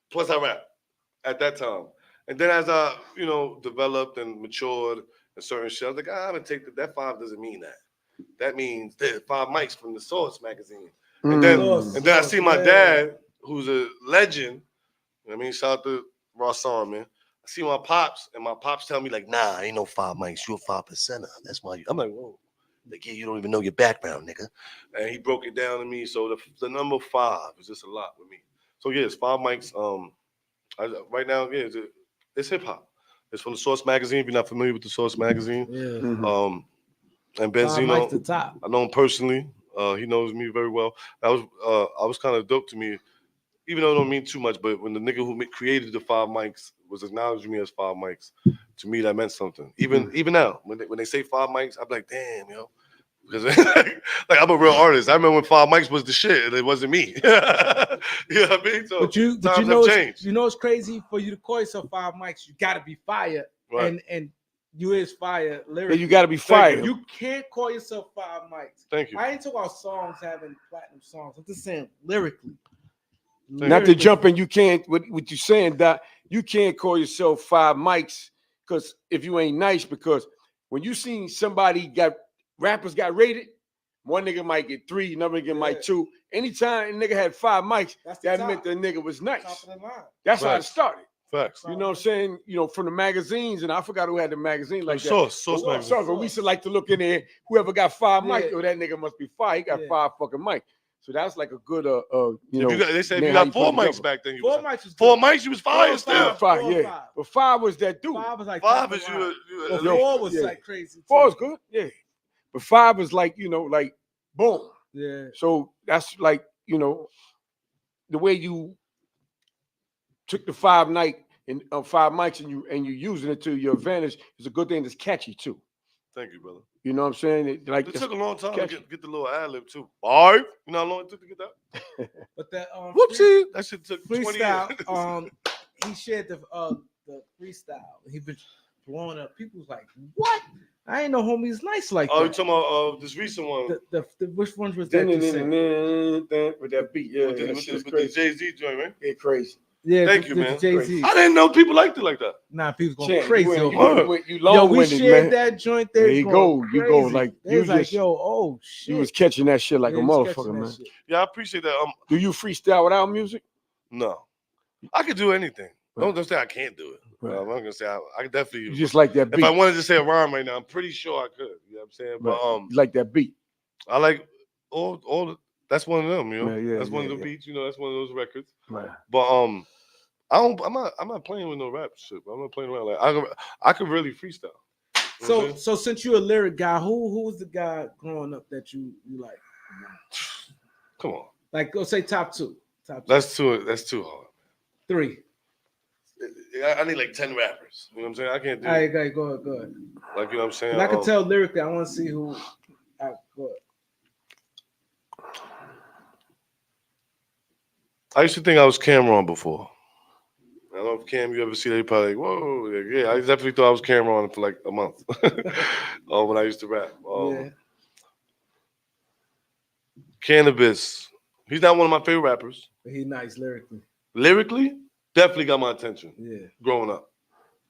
plus I rap at that time. And then as I, developed and matured and certain shit, I was like, I haven't taken that 5 doesn't mean that. That means there's 5 Mics from the Source magazine. And then I see my dad, who's a legend. Shout out to Rossan, man. I see my pops, and my pops tell me like, nah, ain't no 5 Mics. You're a 5%er. That's why I'm like, whoa. Like, yeah, you don't even know your background, nigga. And he broke it down to me. So the number 5 is just a lot with me. So yeah, it's 5 Mics. Right now, yeah, it's hip hop. It's from the Source magazine. If you're not familiar with the Source magazine, and Benzino, the top. I know him personally. He knows me very well. I was kind of dope to me, even though it don't mean too much. But when the nigga who created the 5 Mics was acknowledging me as 5 Mics, to me that meant something. Even now, when they say 5 Mics, I'm like, damn, because like I'm a real artist. I remember when 5 Mics was the shit, and it wasn't me. You know what I mean? So times have changed. It's crazy for you to call yourself 5 Mics. You gotta be fire, right. and you is fire lyrically. You gotta be fire. You can't call yourself 5 Mics. Thank you. I ain't talking about songs having platinum songs. I'm just saying lyrically. Not to jump in, you can't. What you're saying, Doc, you can't call yourself 5 Mics because if you ain't nice, because when you seen somebody rappers got rated, one nigga might get 3, another nigga might 2. Anytime a nigga had 5 Mics, that meant the nigga was nice. That's how it started. Facts. You know what I'm saying? From the magazines, and I forgot who had the magazine like that. Source magazine. We used to like to look in there. Whoever got 5 mics, that nigga must be fire. He got 5 fucking mics. So that's like a good, they said you got 4 mics back then. 4 mics was 4 mics. You was fire still. 5, yeah. But 5 was that dude. 5 was like 5 is you. 4 was like crazy. 4 was good, yeah. But 5 was like like boom. Yeah. So that's like the way you took the 5 Mics and you using it to your advantage is a good thing. That's catchy too. Thank you, brother. You know what I'm saying? It took a long time to get the little ad lib too. All right. You know how long it took to get that? But that whoopsie, that shit took 20 freestyle. years. He shared the freestyle. He been blowing up. People was like, "What? I ain't know homies nice like that." Oh, you talking about this recent one? The which ones was that? With that beat, yeah, with the Jay-Z joint, right? It's crazy. Yeah, thank you, man. Jay-Z. I didn't know people liked it like that. Nah, people going crazy. We shared that joint there. There you go. You go like you was like, oh shit. You was catching that shit like a motherfucker, man. Yeah, I appreciate that. Do you freestyle without music? No, I could do anything. Don't say I can't do it. Right. I'm not gonna say I can definitely. You just like that beat. If I wanted to say a rhyme right now, I'm pretty sure I could. You know what I'm saying? Right. But You like that beat. I like all the, that's one of them, you know. Yeah, that's one of yeah, the beats, you know, that's one of those records. Right. But I'm not playing with no rap shit. I'm not playing around. Like I could really freestyle. You know what I'm saying? So since you're a lyric guy, who was the guy growing up that you like? Come on. Like, go say top two. That's too hard. 3. I need like 10 rappers. You know what I'm saying? I can't do All right, go ahead. like, you know what I'm saying? I can tell lyrically. I want to see who. Go ahead. I used to think I was Cameron before. I don't know if Cam, you ever see that? You probably like, whoa, yeah. I definitely thought I was Cameron for like a month. When I used to rap. Yeah. Cannabis. He's not one of my favorite rappers. But he nice lyrically. Lyrically, definitely got my attention. Yeah. Growing up,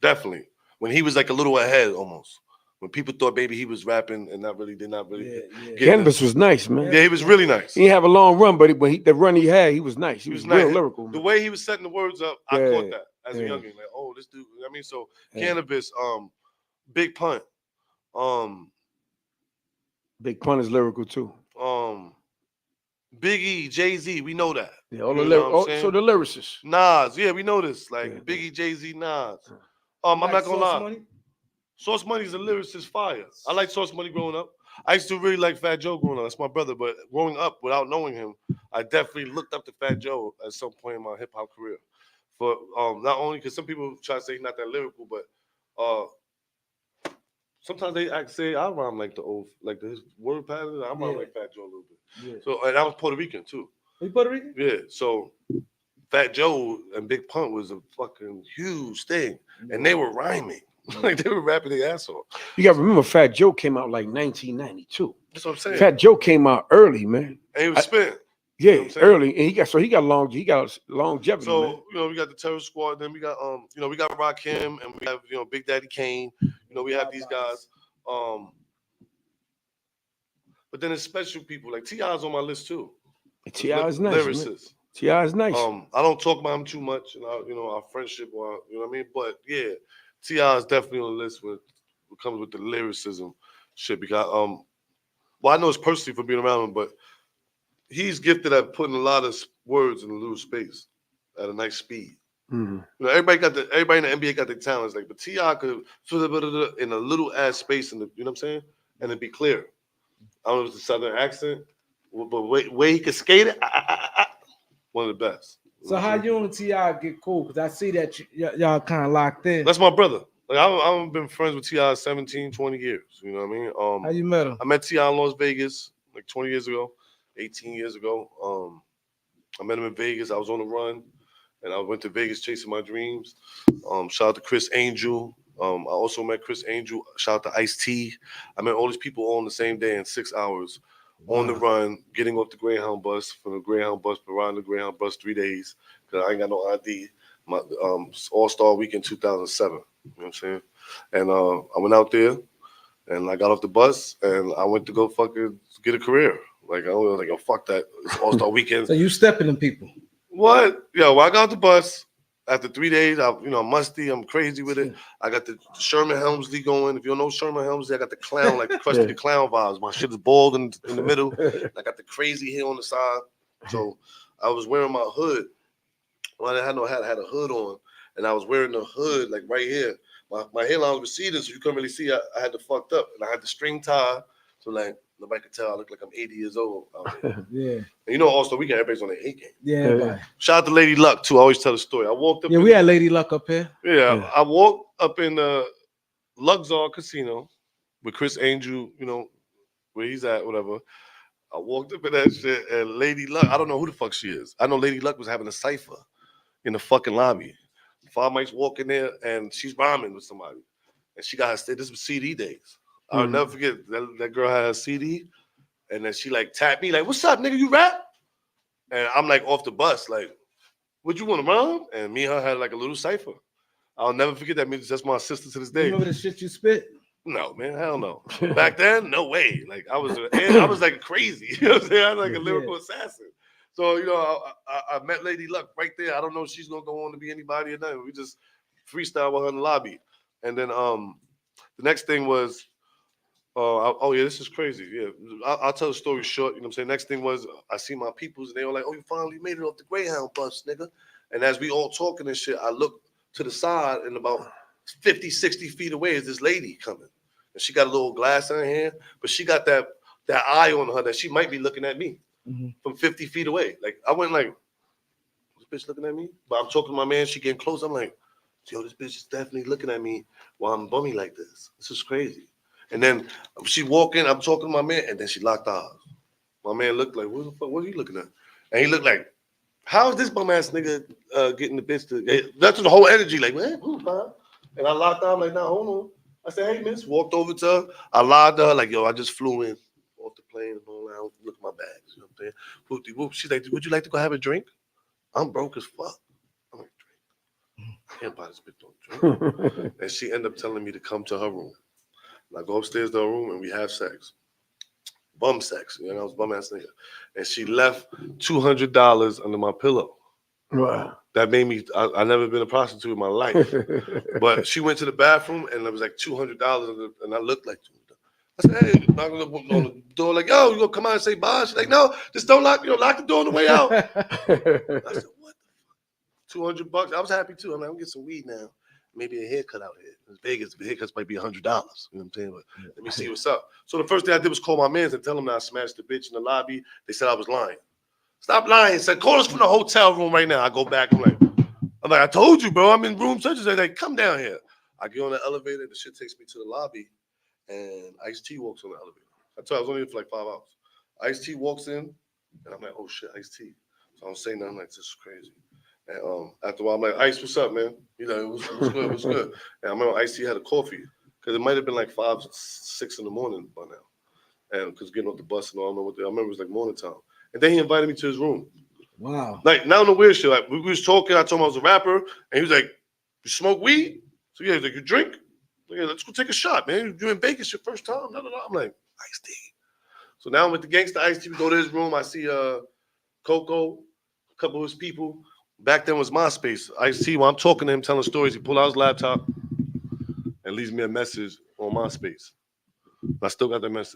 definitely. When he was like a little ahead, almost. When people thought maybe he was rapping and did not really. Yeah. Cannabis was nice, man. Yeah, he was really nice. He didn't have a long run, but the run he had, he was nice. He was real nice. lyrical. The Man. way he was setting the words up, I caught that as a youngin. Like, oh, this dude. I mean, so Cannabis, Big Pun, Big Pun is lyrical too. Biggie, Jay-Z, we know that. Yeah, all You the know what I'm so the lyricists. Nas, yeah, we know this. Like Biggie, Jay-Z, Nas. I'm not gonna lie. Money? Sauce Money's a lyricist fire. I like Sauce Money growing up. I used to really like Fat Joe growing up. That's my brother. But growing up without knowing him, I definitely looked up to Fat Joe at some point in my hip hop career. For not only because some people try to say he's not that lyrical, but sometimes they say I rhyme like his word pattern. I rhyme like Fat Joe a little bit. Yeah. So and I was Puerto Rican too. You Puerto Rican? Yeah. So Fat Joe and Big Pun was a fucking huge thing, and they were rhyming. Like they were rapping their ass off. You got to remember, Fat Joe came out like 1992. That's what I'm saying. Fat Joe came out early, man. And he was spitting. Yeah, You know what I'm saying? early, and he got longevity. So man. we got the Terror Squad. Then we got we got Rakim, and we have Big Daddy Kane. We have these guys. But then there's special people like T.I.'s on my list too. T.I. is nice. Lyricists. T.I. is nice. I don't talk about him too much, and our friendship, or you know what I mean. But yeah, T.I. is definitely on the list when it comes with the lyricism shit. Because well, I know it's personally for being around him, but he's gifted at putting a lot of words in a little space at a nice speed. Mm-hmm. Everybody in the NBA got their talents, like, but T.I. could in a little ass space, you know what I'm saying, and it'd be clear. I don't know if it's a southern accent, but way he could skate it, one of the best. So how you and T.I. get cool? Because I see that y'all kind of locked in. That's my brother. Like I've been friends with T.I. 17, 20 years. You know what I mean? How you met him? I met T.I. in Las Vegas like 20 years ago, 18 years ago. I met him in Vegas. I was on the run, and I went to Vegas chasing my dreams. Shout out to Chris Angel. I also met Chris Angel. Shout out to Ice-T. I met all these people all on the same day in 6 hours. On the run, getting off the Greyhound bus, from the Greyhound bus, riding the Greyhound bus 3 days, because I ain't got no ID. My All-Star Weekend 2007. You know what I'm saying? And I went out there, and I got off the bus, and I went to go fucking get a career. Like, I was like, oh, fuck that. It's All-Star Weekend. So you stepping in people. What? Yo, when I got off the bus, after 3 days, I'm musty. I'm crazy with it. I got the Sherman Helmsley going. If you don't know Sherman Helmsley, I got the clown, like the Krusty the Clown vibes. My shit is bald in the middle. I got the crazy hair on the side. So I was wearing my hood. Well, I didn't have no hat. I had a hood on, and I was wearing the hood like right here. My hairline was receding, so you couldn't really see. I had it fucked up, and I had the string tie, so like nobody could tell I look like I'm 80 years old. Yeah. And All-Star Weekend, everybody's on their A game. Yeah. Shout out to Lady Luck too. I always tell the story. I walked up. Yeah, we had Lady Luck up here. Yeah, I walked up in the Luxor Casino with Chris Angel, where he's at, whatever. I walked up in that shit, and Lady Luck, I don't know who the fuck she is. I know Lady Luck was having a cipher in the fucking lobby. Five Mike's walking there, and she's rhyming with somebody. And she got her, this was CD days. I'll never forget, that girl had a CD, and then she like tapped me, like, what's up, nigga, you rap? And I'm like off the bus, like, what you want to rhyme? And me and her had like a little cipher. I'll never forget that. That's my sister to this day. You remember the shit you spit? No, man, hell no. Back then, no way. Like I was like crazy. You know what I'm saying? I was like a lyrical assassin. So, you know, I met Lady Luck right there. I don't know if she's going to go on to be anybody or nothing. We just freestyle with her in the lobby. And then the next thing was, oh yeah, this is crazy. Yeah, I'll tell the story short. You know what I'm saying? Next thing was, I see my peoples, and they were like, oh, you finally made it off the Greyhound bus, nigga. And as we all talking and shit, I look to the side, and about 50, 60 feet away is this lady coming. And she got a little glass in her hand, but she got that eye on her that she might be looking at me from 50 feet away. Like, I went like, this bitch looking at me? But I'm talking to my man, she getting close. I'm like, yo, this bitch is definitely looking at me while I'm bummy like this. This is crazy. And then she walk in, I'm talking to my man, and then she locked eyes. My man looked like, what the fuck, what are you looking at? And he looked like, how is this bum ass nigga getting the bitch to, that's the whole energy, like, man, fine. And I locked eyes, I'm like, nah, hold on. I said, hey, miss, walked over to her. I lied to her, like, yo, I just flew in off the plane and all that. Look at my bags, you know what I'm saying? Whoop-de-whoop. She's like, would you like to go have a drink? I'm broke as fuck. I'm like, drink. I can't buy this bitch no drink. And she ended up telling me to come to her room. And I go upstairs to her room and we have sex. Bum sex. You know, I was bum ass nigga. And she left $200 under my pillow. Wow. That made me, I never been a prostitute in my life. But she went to the bathroom and there was like $200 and I looked like $200. I said, hey, knock on the door, like, yo, you gonna come out and say bye? She's like, no, just don't lock the door on the way out. I said, what the fuck? $200. I was happy too. I'm like, I'm gonna get some weed now. Maybe a haircut out here. In Vegas, the haircuts might be $100. You know what I'm saying? But let me see what's up. So the first thing I did was call my mans and tell them that I smashed the bitch in the lobby. They said I was lying. Stop lying. Said, call us from the hotel room right now. I go back. I'm like, I told you, bro. I'm in room such and such. Like, come down here. I get on the elevator. The shit takes me to the lobby. And Ice-T walks on the elevator. I told you I was only here for like 5 hours. Ice-T walks in. And I'm like, oh, shit, Ice-T. So I don't say nothing. I'm like, this is crazy. And after a while, I'm like, Ice, what's up, man? You know, what's good, what's good? And I remember Ice-T had a coffee. Because it might have been like 5, 6 in the morning by now. And because getting off the bus and all, I don't know what I remember it was like morning time. And then he invited me to his room. Wow. Like, now on the weird shit. Like, we was talking. I told him I was a rapper. And he was like, you smoke weed? So yeah, he's like, you drink? Like, yeah, let's go take a shot, man. You're in Vegas your first time? No. I'm like, Ice-T. So now I'm with the gangster Ice-T. We go to his room. I see Coco, a couple of his people. Back then was MySpace. Ice-T, while I'm talking to him, telling stories, he pulled out his laptop and leaves me a message on MySpace. I still got that message.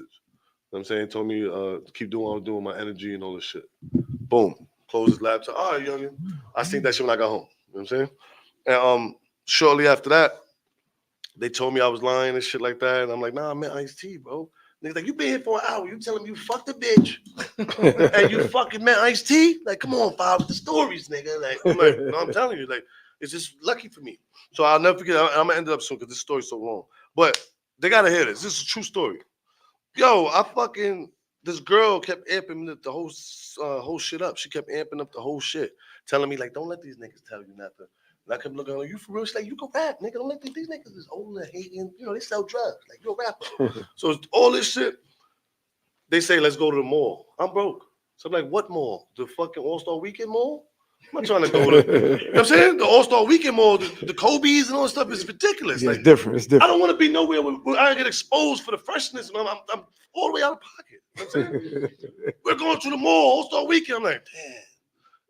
You know what I'm saying? He told me to keep doing what I was doing, my energy and all this shit. Boom. Close his laptop. All right, youngin. I seen that shit when I got home. You know what I'm saying? And shortly after that, they told me I was lying and shit like that. And I'm like, nah, man, Ice-T, bro. Niggas like, you been here for an hour. You telling me you fucked a bitch. And you fucking met Ice-T? Like, come on, Bob, with the stories, nigga. Like, I'm like, no, I'm telling you, like, it's just lucky for me. So I'll never forget. I'm gonna end it up soon because this story's so long. But they gotta hear this. This is a true story. Yo, this girl kept amping the whole shit up. She kept amping up the whole shit, telling me, like, don't let these niggas tell you nothing. And I kept looking like, you for real? She's like, you can rap, nigga. Don't let these niggas is old and hating. You know, they sell drugs. Like, you're a rapper. So all this shit, they say, let's go to the mall. I'm broke. So I'm like, what mall? The fucking All-Star Weekend mall? I'm not trying to go to, you know what I'm saying? The All-Star Weekend mall, the Kobe's and all that stuff is ridiculous. Yeah, like, it's different. It's different. I don't want to be nowhere where I get exposed for the freshness. I'm all the way out of pocket. You know what I'm saying? We're going to the mall, All-Star Weekend. I'm like, damn.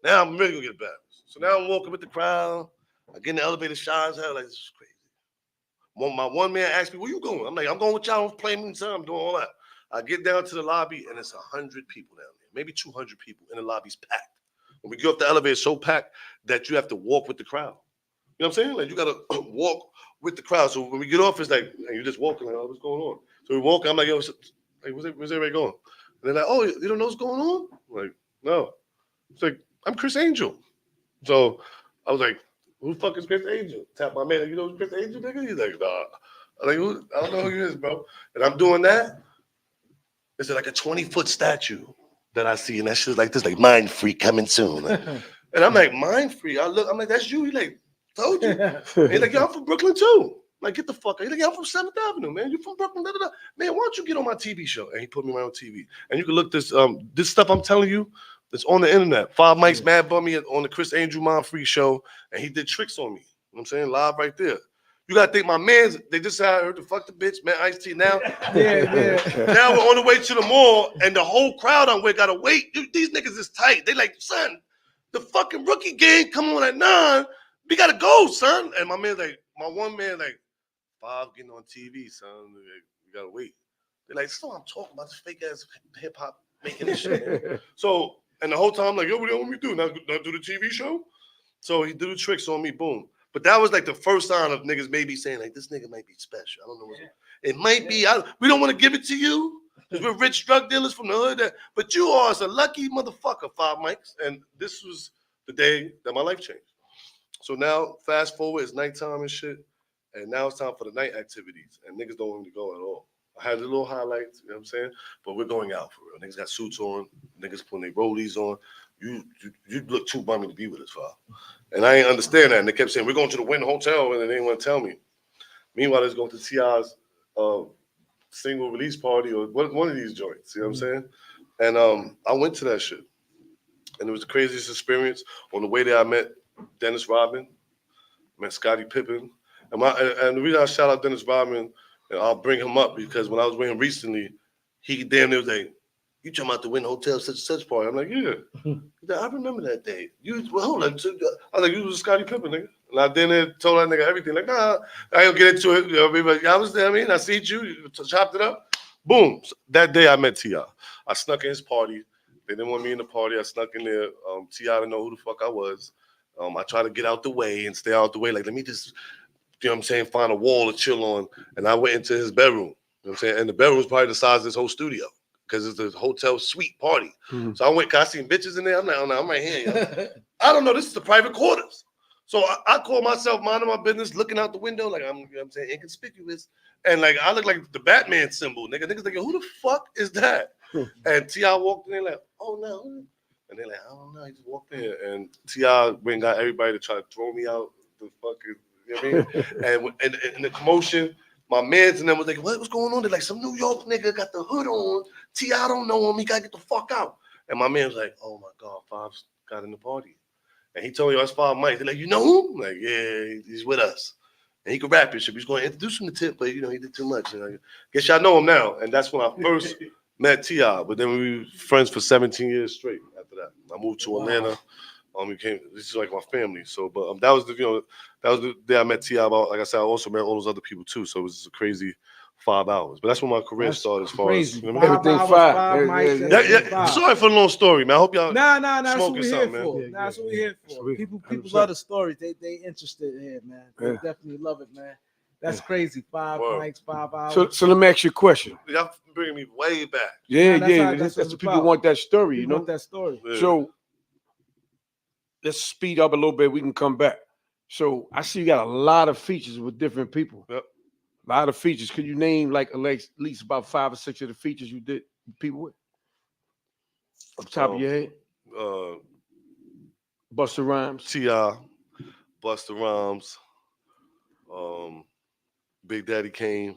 Now I'm really going to get embarrassed. So now I'm walking with the crowd. I get in the elevator, shines out. Like, this is crazy. My one man asked me, where you going? I'm like, I'm going with y'all. I'm playing inside. I'm doing all that. I get down to the lobby, and it's 100 people down there. Maybe 200 people. And the lobby's packed. When we get off the elevator, it's so packed that you have to walk with the crowd. You know what I'm saying? Like, you got to walk with the crowd. So when we get off, it's like, hey, you're just walking. Like, oh, what's going on? So we walk. I'm like, yo, where's everybody going? And they're like, oh, you don't know what's going on? I'm like, no. It's like, I'm Chris Angel. So I was like, who the fuck is Chris Angel? Tap my man, like, you know who's Chris Angel, nigga? He's like, nah. I'm like, I don't know who he is, bro. And I'm doing that. It's like a 20-foot statue that I see, and that shit's like this, like Mind Freak coming soon. And I'm like, Mind Freak. I'm like, that's you. He like, told you. And he's like, yo, I'm from Brooklyn too. Like, get the fuck out. He's like, yo, I'm from 7th Avenue, man. You from Brooklyn? Da, da, da. Man, why don't you get on my TV show? And he put me on my own TV. And you can look this stuff I'm telling you. It's on the internet. 5 Mics, Mad Bummy on the Chris Angel Mind Freak show, and he did tricks on me. You know what I'm saying? Live right there. You gotta think my mans, they just had her to fuck the bitch, man, Ice-T. Now, Yeah. now we're on the way to the mall, and the whole crowd on way gotta wait. These niggas is tight. They like, son, the fucking rookie game come on at 9. We gotta go, son. And my man's like, my one man like, 5 getting on TV, son. We gotta wait. They're like, so I'm talking about this fake ass hip hop making this shit. Man. So, and the whole time I'm like, yo, what do you want me to do? Not do the TV show? So he did the tricks on me, boom. But that was like the first sign of niggas maybe saying like, this nigga might be special. I don't know what it might be. We don't want to give it to you because we're rich drug dealers from the hood. But you are a lucky motherfucker, 5 mics. And this was the day that my life changed. So now, fast forward, it's nighttime and shit. And now it's time for the night activities. And niggas don't want me to go at all. I had the little highlights, you know what I'm saying? But we're going out for real. Niggas got suits on. Niggas putting their rollies on. You look too bummy to be with us, Bob. And I ain't understand that. And they kept saying, we're going to the Wynn Hotel, and they didn't want to tell me. Meanwhile, they're going to T.I.'s single release party or one of these joints, you know what I'm saying? And I went to that shit. And it was the craziest experience. On the way there, I met Dennis Rodman, met Scottie Pippen. And the reason I shout out Dennis Rodman, and I'll bring him up because when I was with him recently, he damn near was like, you talking about the Wynn Hotel such and such party? I'm like, yeah. He's like, I remember that day. Hold on. I was like, you was a Scottie Pippen, nigga. And I then told that nigga everything. Like, nah, I ain't gonna get into it. You know, but I was there, I mean, I seen you chopped it up. Boom. So that day I met T.I. I snuck in his party. They didn't want me in the party. I snuck in there. T.I. didn't know who the fuck I was. I tried to get out the way and stay out the way. Like, let me just, you know what I'm saying, find a wall to chill on. And I went into his bedroom. You know what I'm saying? And the bedroom was probably the size of this whole studio because it's a hotel suite party. Mm-hmm. So I went, cause I seen bitches in there. I'm like, oh, no, I'm right here. Yo. I don't know. This is the private quarters. So I call myself minding my business, looking out the window like I'm, you know what I'm saying, inconspicuous. And like I look like the Batman symbol. Niggas like, who the fuck is that? And T.I. walked in there like, oh no. And they're like, I don't know. He just walked in. And T.I. went and got everybody to try to throw me out the fucking, you know what I mean? and in the commotion, my mans and them was like, what's going on? They're like, some New York nigga got the hood on. T.I. don't know him. He got to get the fuck out. And my man was like, oh my God, Five's got in the party. And he told me, that's 5 mics. They're like, you know him? I'm like, yeah, he's with us. And he could rap and shit. He's going to introduce him to Tip, but, you know, he did too much. And I guess y'all know him now. And that's when I first met T.I. But then we were friends for 17 years straight after that. I moved to Atlanta. This is like my family. So, but that was the day I met T.I. About, like I said, I also met all those other people too. So it was just a crazy 5 hours. But that's when my career started as far crazy. as, you know what I mean? Everything 5 mics. Yeah. Sorry for the long story, man. I hope y'all Nah, that's what smoking we're here something, for. man. That's what we're here for. People love the stories. They interested in it, man. They definitely love it, man. That's crazy. 5 mics, 5 hours. So let me ask you a question. Y'all bringing me way back. Yeah. That's what people want, that story, you know? Want that story. Yeah. So let's speed up a little bit. We can come back. So I see you got a lot of features with different people. Yep. A lot of features. Could you name like at least about 5 or 6 of the features you did with people with? Off the top of your head? Busta Rhymes. T.I., Busta Rhymes, Big Daddy Kane,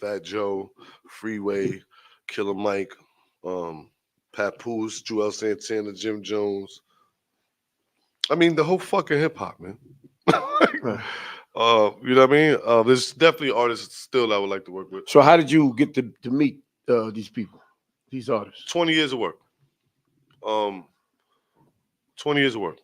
Fat Joe, Freeway, Killer Mike, Papoose, Joel Santana, Jim Jones. I mean, the whole fucking hip hop, man. You know what I mean? There's definitely artists still I would like to work with. So how did you get to meet these people, these artists? 20 years of work. 20 years of work.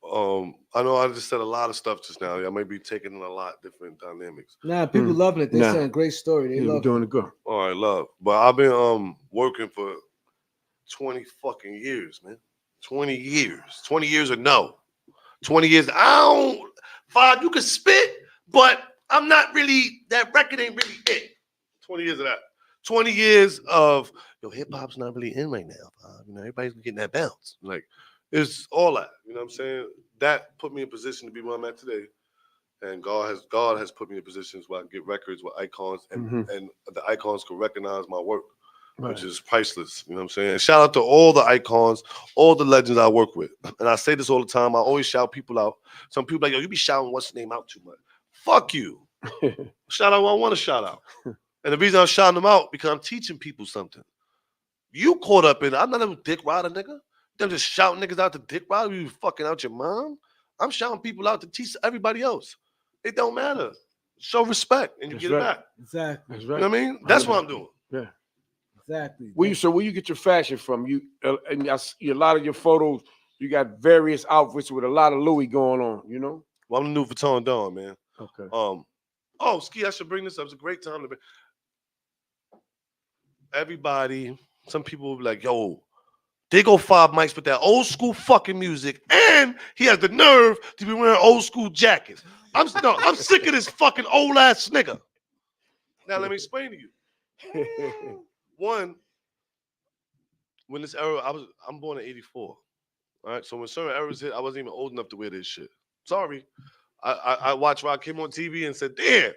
I know I just said a lot of stuff just now. I might be taking in a lot different dynamics. Nah, people loving it. They're saying great story. They love doing it good. All right, love. But I've been working for 20 fucking years, man. 20 years. 20 years or no. 20 years. Five, you can spit, but I'm not really, that record ain't really it. 20 years of that. 20 years of, hip hop's not really in right now. You know, everybody's getting that bounce. Like, it's all that. You know what I'm saying? That put me in position to be where I'm at today. And God has put me in positions where I can get records with icons and the icons can recognize my work, which is priceless. You know what I'm saying? And shout out to all the icons, all the legends I work with. And I say this all the time. I always shout people out. Some people like, yo, you be shouting what's the name out too much. Fuck you. Shout out what I want to shout out. And the reason I'm shouting them out, because I'm teaching people something. You caught up in it. I'm not a dick rider, nigga. Them just shouting niggas out to dick rider. You fucking out your mom. I'm shouting people out to teach everybody else. It don't matter. Show respect and you That's get right. it back. Exactly. That's You right. know what I mean? That's what I'm doing. Yeah. Exactly. Where you get your fashion from? You and I see a lot of your photos. You got various outfits with a lot of Louis going on. You know. Well, I'm the new Vuitton Don, man. Okay. Oh, Ski, I should bring this up. It's a great time to be. Everybody, some people will be like, yo, they go 5 mics with that old school fucking music, and he has the nerve to be wearing old school jackets. I'm sick of this fucking old ass nigga. Now let me explain to you. One, when this era, I'm born in '84. All right, so when certain eras hit, I wasn't even old enough to wear this shit. Sorry. I watched Rakim on TV and said, damn,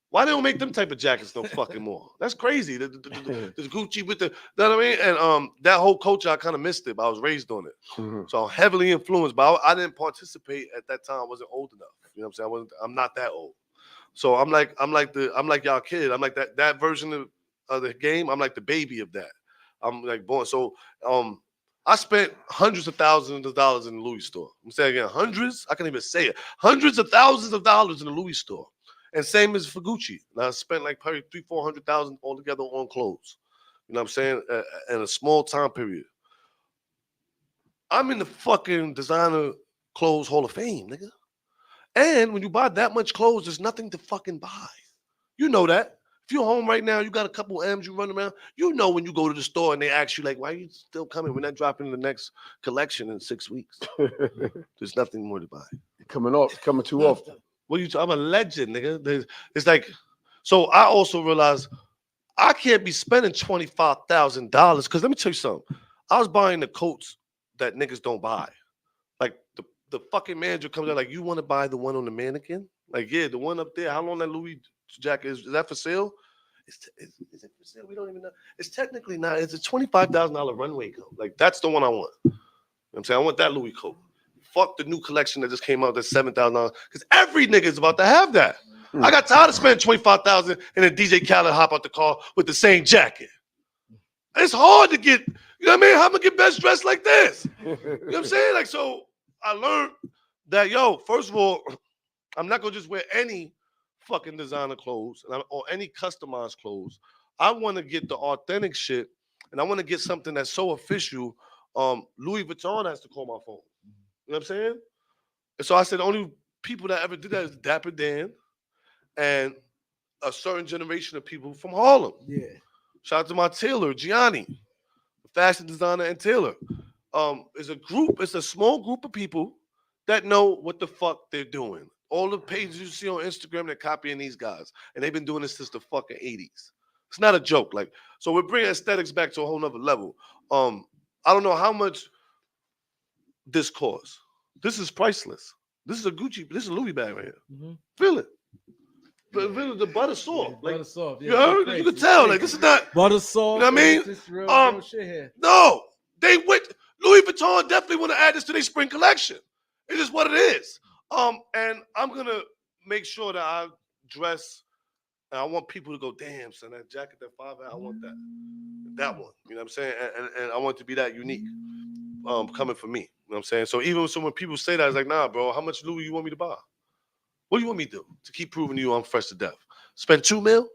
why they don't make them type of jackets no fucking more? That's crazy. The Gucci with the, you know what I mean? And that whole culture, I kind of missed it, but I was raised on it. Mm-hmm. So I'm heavily influenced, but I didn't participate at that time. I wasn't old enough. You know what I'm saying? I'm not that old. So I'm like y'all kid. I'm like that version of the game. I'm like the baby of that. I'm like born. So I spent hundreds of thousands of dollars in the Louis store. I'm saying again, hundreds. I can't even say it. Hundreds of thousands of dollars in the Louis store. And same as for Gucci. And I spent like probably $300,000-$400,000 altogether on clothes. You know what I'm saying? In a small time period. I'm in the fucking designer clothes Hall of Fame, nigga. And when you buy that much clothes, there's nothing to fucking buy. You know that. If you're home right now, you got a couple M's, you run around. You know when you go to the store and they ask you, like, why are you still coming? We're not dropping the next collection in 6 weeks. There's nothing more to buy. Coming too often. What are you talking? I'm a legend, nigga. It's like, so I also realized I can't be spending $25,000 because let me tell you something. I was buying the coats that niggas don't buy. Like the fucking manager comes out like, you want to buy the one on the mannequin? Like, yeah, the one up there. How long that Louis jacket is that for sale? Is it for sale? We don't even know. It's technically not. It's a $25,000 runway coat. Like, that's the one I want. You know what I'm saying? I want that Louis coat. Fuck the new collection that just came out that's $7,000. Because every nigga is about to have that. I got tired of spending $25,000 and then DJ Khaled hop out the car with the same jacket. It's hard to get, you know what I mean? How am I gonna get best dressed like this? You know what I'm saying? Like, so I learned that, yo, first of all, I'm not gonna just wear any fucking designer clothes or any customized clothes. I want to get the authentic shit, and I want to get something that's so official. Louis Vuitton has to call my phone. You know what I'm saying? And so I said the only people that ever did that is Dapper Dan and a certain generation of people from Harlem. Yeah. Shout out to my tailor, Gianni, fashion designer and tailor. It's a small group of people that know what the fuck they're doing. All the pages you see on Instagram, they're copying these guys. And they've been doing this since the fucking 80s. It's not a joke. Like, so we're bringing aesthetics back to a whole nother level. I don't know how much this costs. This is priceless. This is a Gucci, this is a Louis bag right here. Mm-hmm. Feel it. Feel the butter soft. Like, butter soft. Yeah, you heard? You can tell. Like, this is not butter soft. You know what I mean? This real shit here. No, they went. Louis Vuitton definitely want to add this to their spring collection. It is what it is. And I'm gonna make sure that I dress. And I want people to go, damn, son, that jacket, that 5 I want that one. You know what I'm saying? And I want it to be that unique. Coming from me. You know what I'm saying? So even when people say that, it's like, nah, bro, how much Louis you want me to buy? What do you want me to do to keep proving to you I'm fresh to death? Spend $2 million?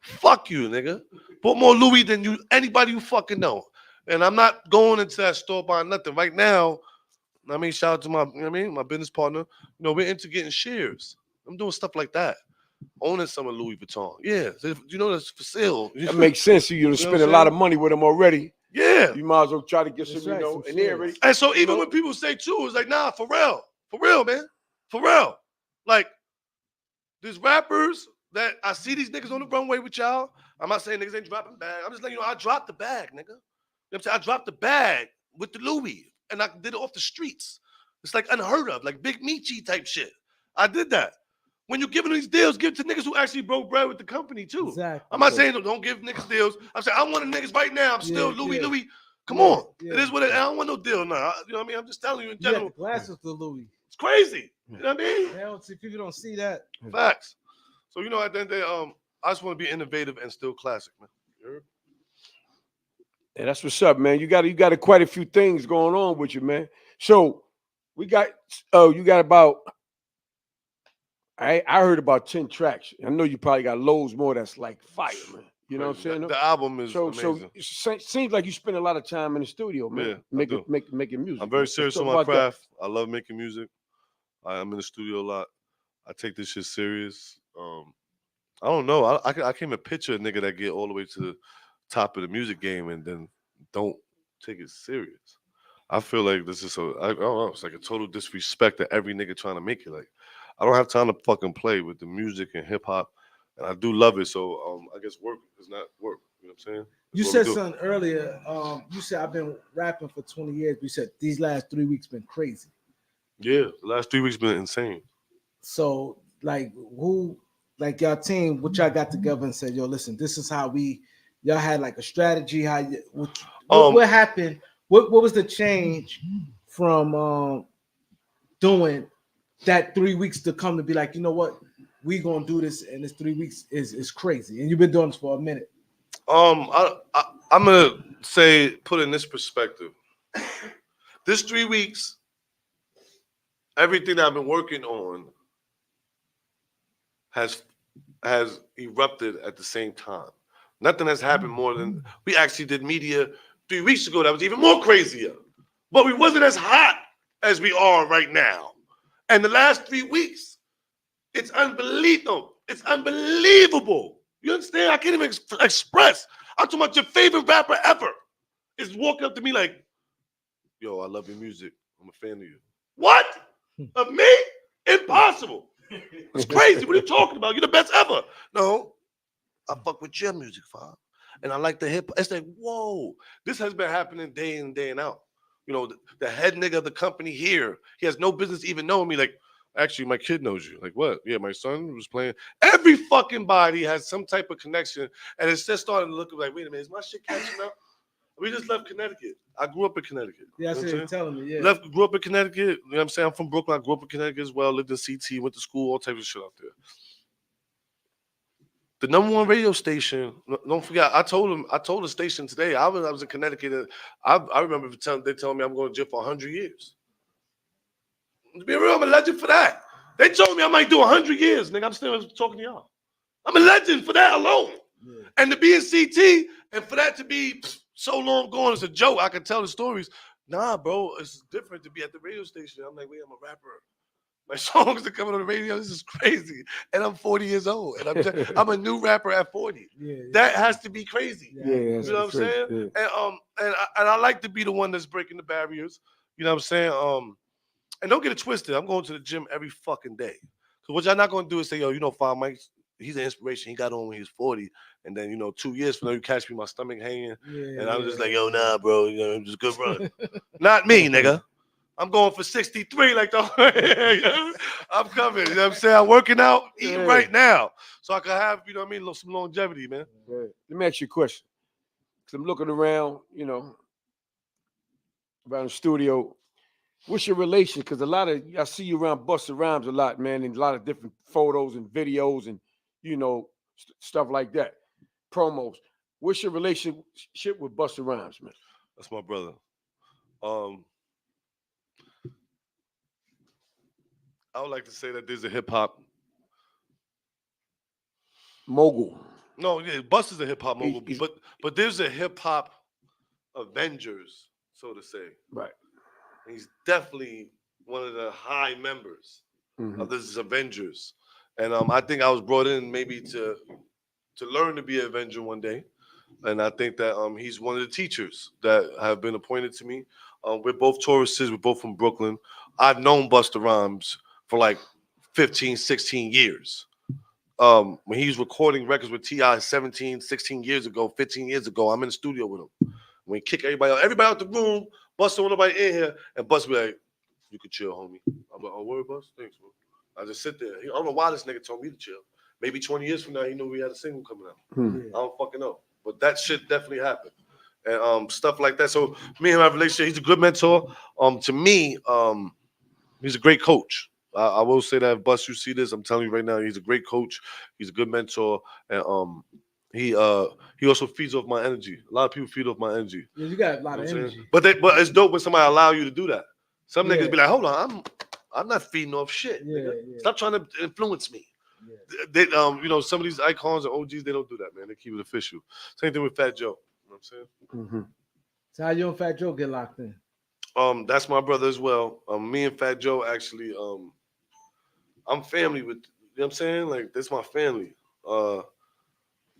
Fuck you, nigga. Put more Louis than anybody you fucking know. And I'm not going into that store buying nothing. Right now, I mean, shout out to my business partner. You know, we're into getting shares. I'm doing stuff like that. Owning some of Louis Vuitton. Yeah. You know, that's for sale. That makes sense to you to spend a lot of money with them already. Yeah. You might as well try to get some, and they're already. And so even when people say too, it's like, nah, for real, man. For real. Like, there's rappers that I see these niggas on the runway with y'all. I'm not saying niggas ain't dropping bag. I'm just letting you know I dropped the bag, nigga. You know what I'm saying? I dropped the bag with the Louis, and I did it off the streets. It's like unheard of, like Big Michi type shit. I did that. When you're giving these deals, give it to niggas who actually broke bread with the company too. Exactly. I'm not saying don't give niggas deals. I'm saying I'm one of the niggas right now. I'm still Louis. Come on. Yeah. It is what it is. I don't want no deal now. You know what I mean? I'm just telling you in general. Yeah, the glasses to Louis. It's crazy. You know what I mean? People don't see that. Facts. So, you know, at the end of the day, I just want to be innovative and still classic, man. Yeah, that's what's up, man. You got quite a few things going on with you, man. So we got you got about I heard about 10 tracks. I know you probably got loads more that's like fire, man. You know what I'm saying? The album is So amazing. it seems like you spend a lot of time in the studio, man. Yeah, making music. I'm very Let's serious talk on my about that. craft. I love making music. I'm in the studio a lot. I take this shit serious. I don't know. I can't even picture a nigga that get all the way to the top of the music game and then don't take it serious. I feel like this is I don't know. It's like a total disrespect to every nigga trying to make it. Like, I don't have time to fucking play with the music and hip hop, and I do love it. So I guess work is not work. You know what I'm saying? You That's what we said do. something earlier. You said I've been rapping for 20 years. But you said these last 3 weeks been crazy. Yeah, the last 3 weeks been insane. So like like y'all team, what y'all got together and said, yo, listen, this is how y'all had like a strategy. How what happened? What was the change from doing that 3 weeks to come to be like, you know what, we gonna do this, and this 3 weeks is crazy, and you've been doing this for a minute. I'm gonna say, put in this perspective. This 3 weeks, everything that I've been working on has erupted at the same time. Nothing has happened more than we actually did media 3 weeks ago. That was even more crazier, but we wasn't as hot as we are right now. And the last 3 weeks, it's unbelievable. It's unbelievable. You understand? I can't even express. I'm talking about your favorite rapper ever is walking up to me like, yo, I love your music. I'm a fan of you. What? Of me? Impossible. It's crazy. What are you talking about? You're the best ever. No, I fuck with your music, Fob. And I like the hip. It's like, whoa. This has been happening day in, day and out. You know, the head nigga of the company here, he has no business even knowing me. Like, actually, my kid knows you. Like, what? Yeah, my son was playing. Every fucking body has some type of connection. And it's just starting to look like, wait a minute, is my shit catching up? We just left Connecticut. I grew up in Connecticut. Yeah, you know you're telling me, yeah. Grew up in Connecticut. You know what I'm saying? I'm from Brooklyn. I grew up in Connecticut as well. Lived in CT, went to school, all types of shit out there. The number one radio station, don't forget, I told the station today, I was in Connecticut. I remember they telling me I'm going to jail for 100 years. To be real, I'm a legend for that. They told me I might do 100 years, nigga. I'm still talking to y'all. I'm a legend for that alone. Yeah. And to be in CT and for that to be so long gone, it's a joke. I can tell the stories. Nah, bro, it's different to be at the radio station. I'm like, wait, I'm a rapper. My songs are coming on the radio. This is crazy. And I'm 40 years old. And I'm a new rapper at 40. Yeah. That has to be crazy. Yeah, you know what I'm saying? Yeah. And I like to be the one that's breaking the barriers. You know what I'm saying? And don't get it twisted. I'm going to the gym every fucking day. So what y'all not going to do is say, yo, you know, Five Mike, he's an inspiration. He got on when he was 40. And then, 2 years from now, you catch me, my stomach hanging. Yeah, and I'm just like, yo, nah, bro. I'm just good run. Not me, nigga. I'm going for 63 like the I'm coming. You know what I'm saying? I'm working out, eating right now. So I can have, you know what I mean, some longevity, man. Yeah. Let me ask you a question. Because I'm looking around, around the studio. What's your relation? Because I see you around Busta Rhymes a lot, man, and a lot of different photos and videos and, stuff like that. Promos. What's your relationship with Busta Rhymes, man? That's my brother. I would like to say that there's a hip hop mogul. No, yeah, Busta's a hip hop mogul, but there's a hip hop Avengers, so to say. Right. He's definitely one of the high members of this Avengers, and I think I was brought in maybe to learn to be an Avenger one day, and I think that he's one of the teachers that have been appointed to me. We're both Tauruses. We're both from Brooklyn. I've known Busta Rhymes for like 15, 16 years. When he was recording records with T.I. 17, 16 years ago, 15 years ago, I'm in the studio with him. When he kick everybody out the room, Busta want nobody in here, and Busta be like, you could chill, homie. I'm like, oh, word, Busta? Thanks, man. I just sit there. I don't know why this nigga told me to chill. Maybe 20 years from now, he knew we had a single coming out. I don't fucking know. But that shit definitely happened. And stuff like that. So me and my relationship, he's a good mentor. To me, he's a great coach. I will say that if Bus, you see this, I'm telling you right now, he's a great coach. He's a good mentor, and he also feeds off my energy. A lot of people feed off my energy. Yeah, you got a lot of energy. But it's dope when somebody allow you to do that. Some niggas be like, hold on, I'm not feeding off shit. Yeah, nigga. yeah. Stop trying to influence me. Yeah. They, you know, some of these icons or OGs, they don't do that, man. They keep it official. Same thing with Fat Joe. You know what I'm saying? Mm-hmm. So how you and Fat Joe get locked in? That's my brother as well. Me and Fat Joe actually, I'm family with. You know what I'm saying? Like, that's my family. Yeah,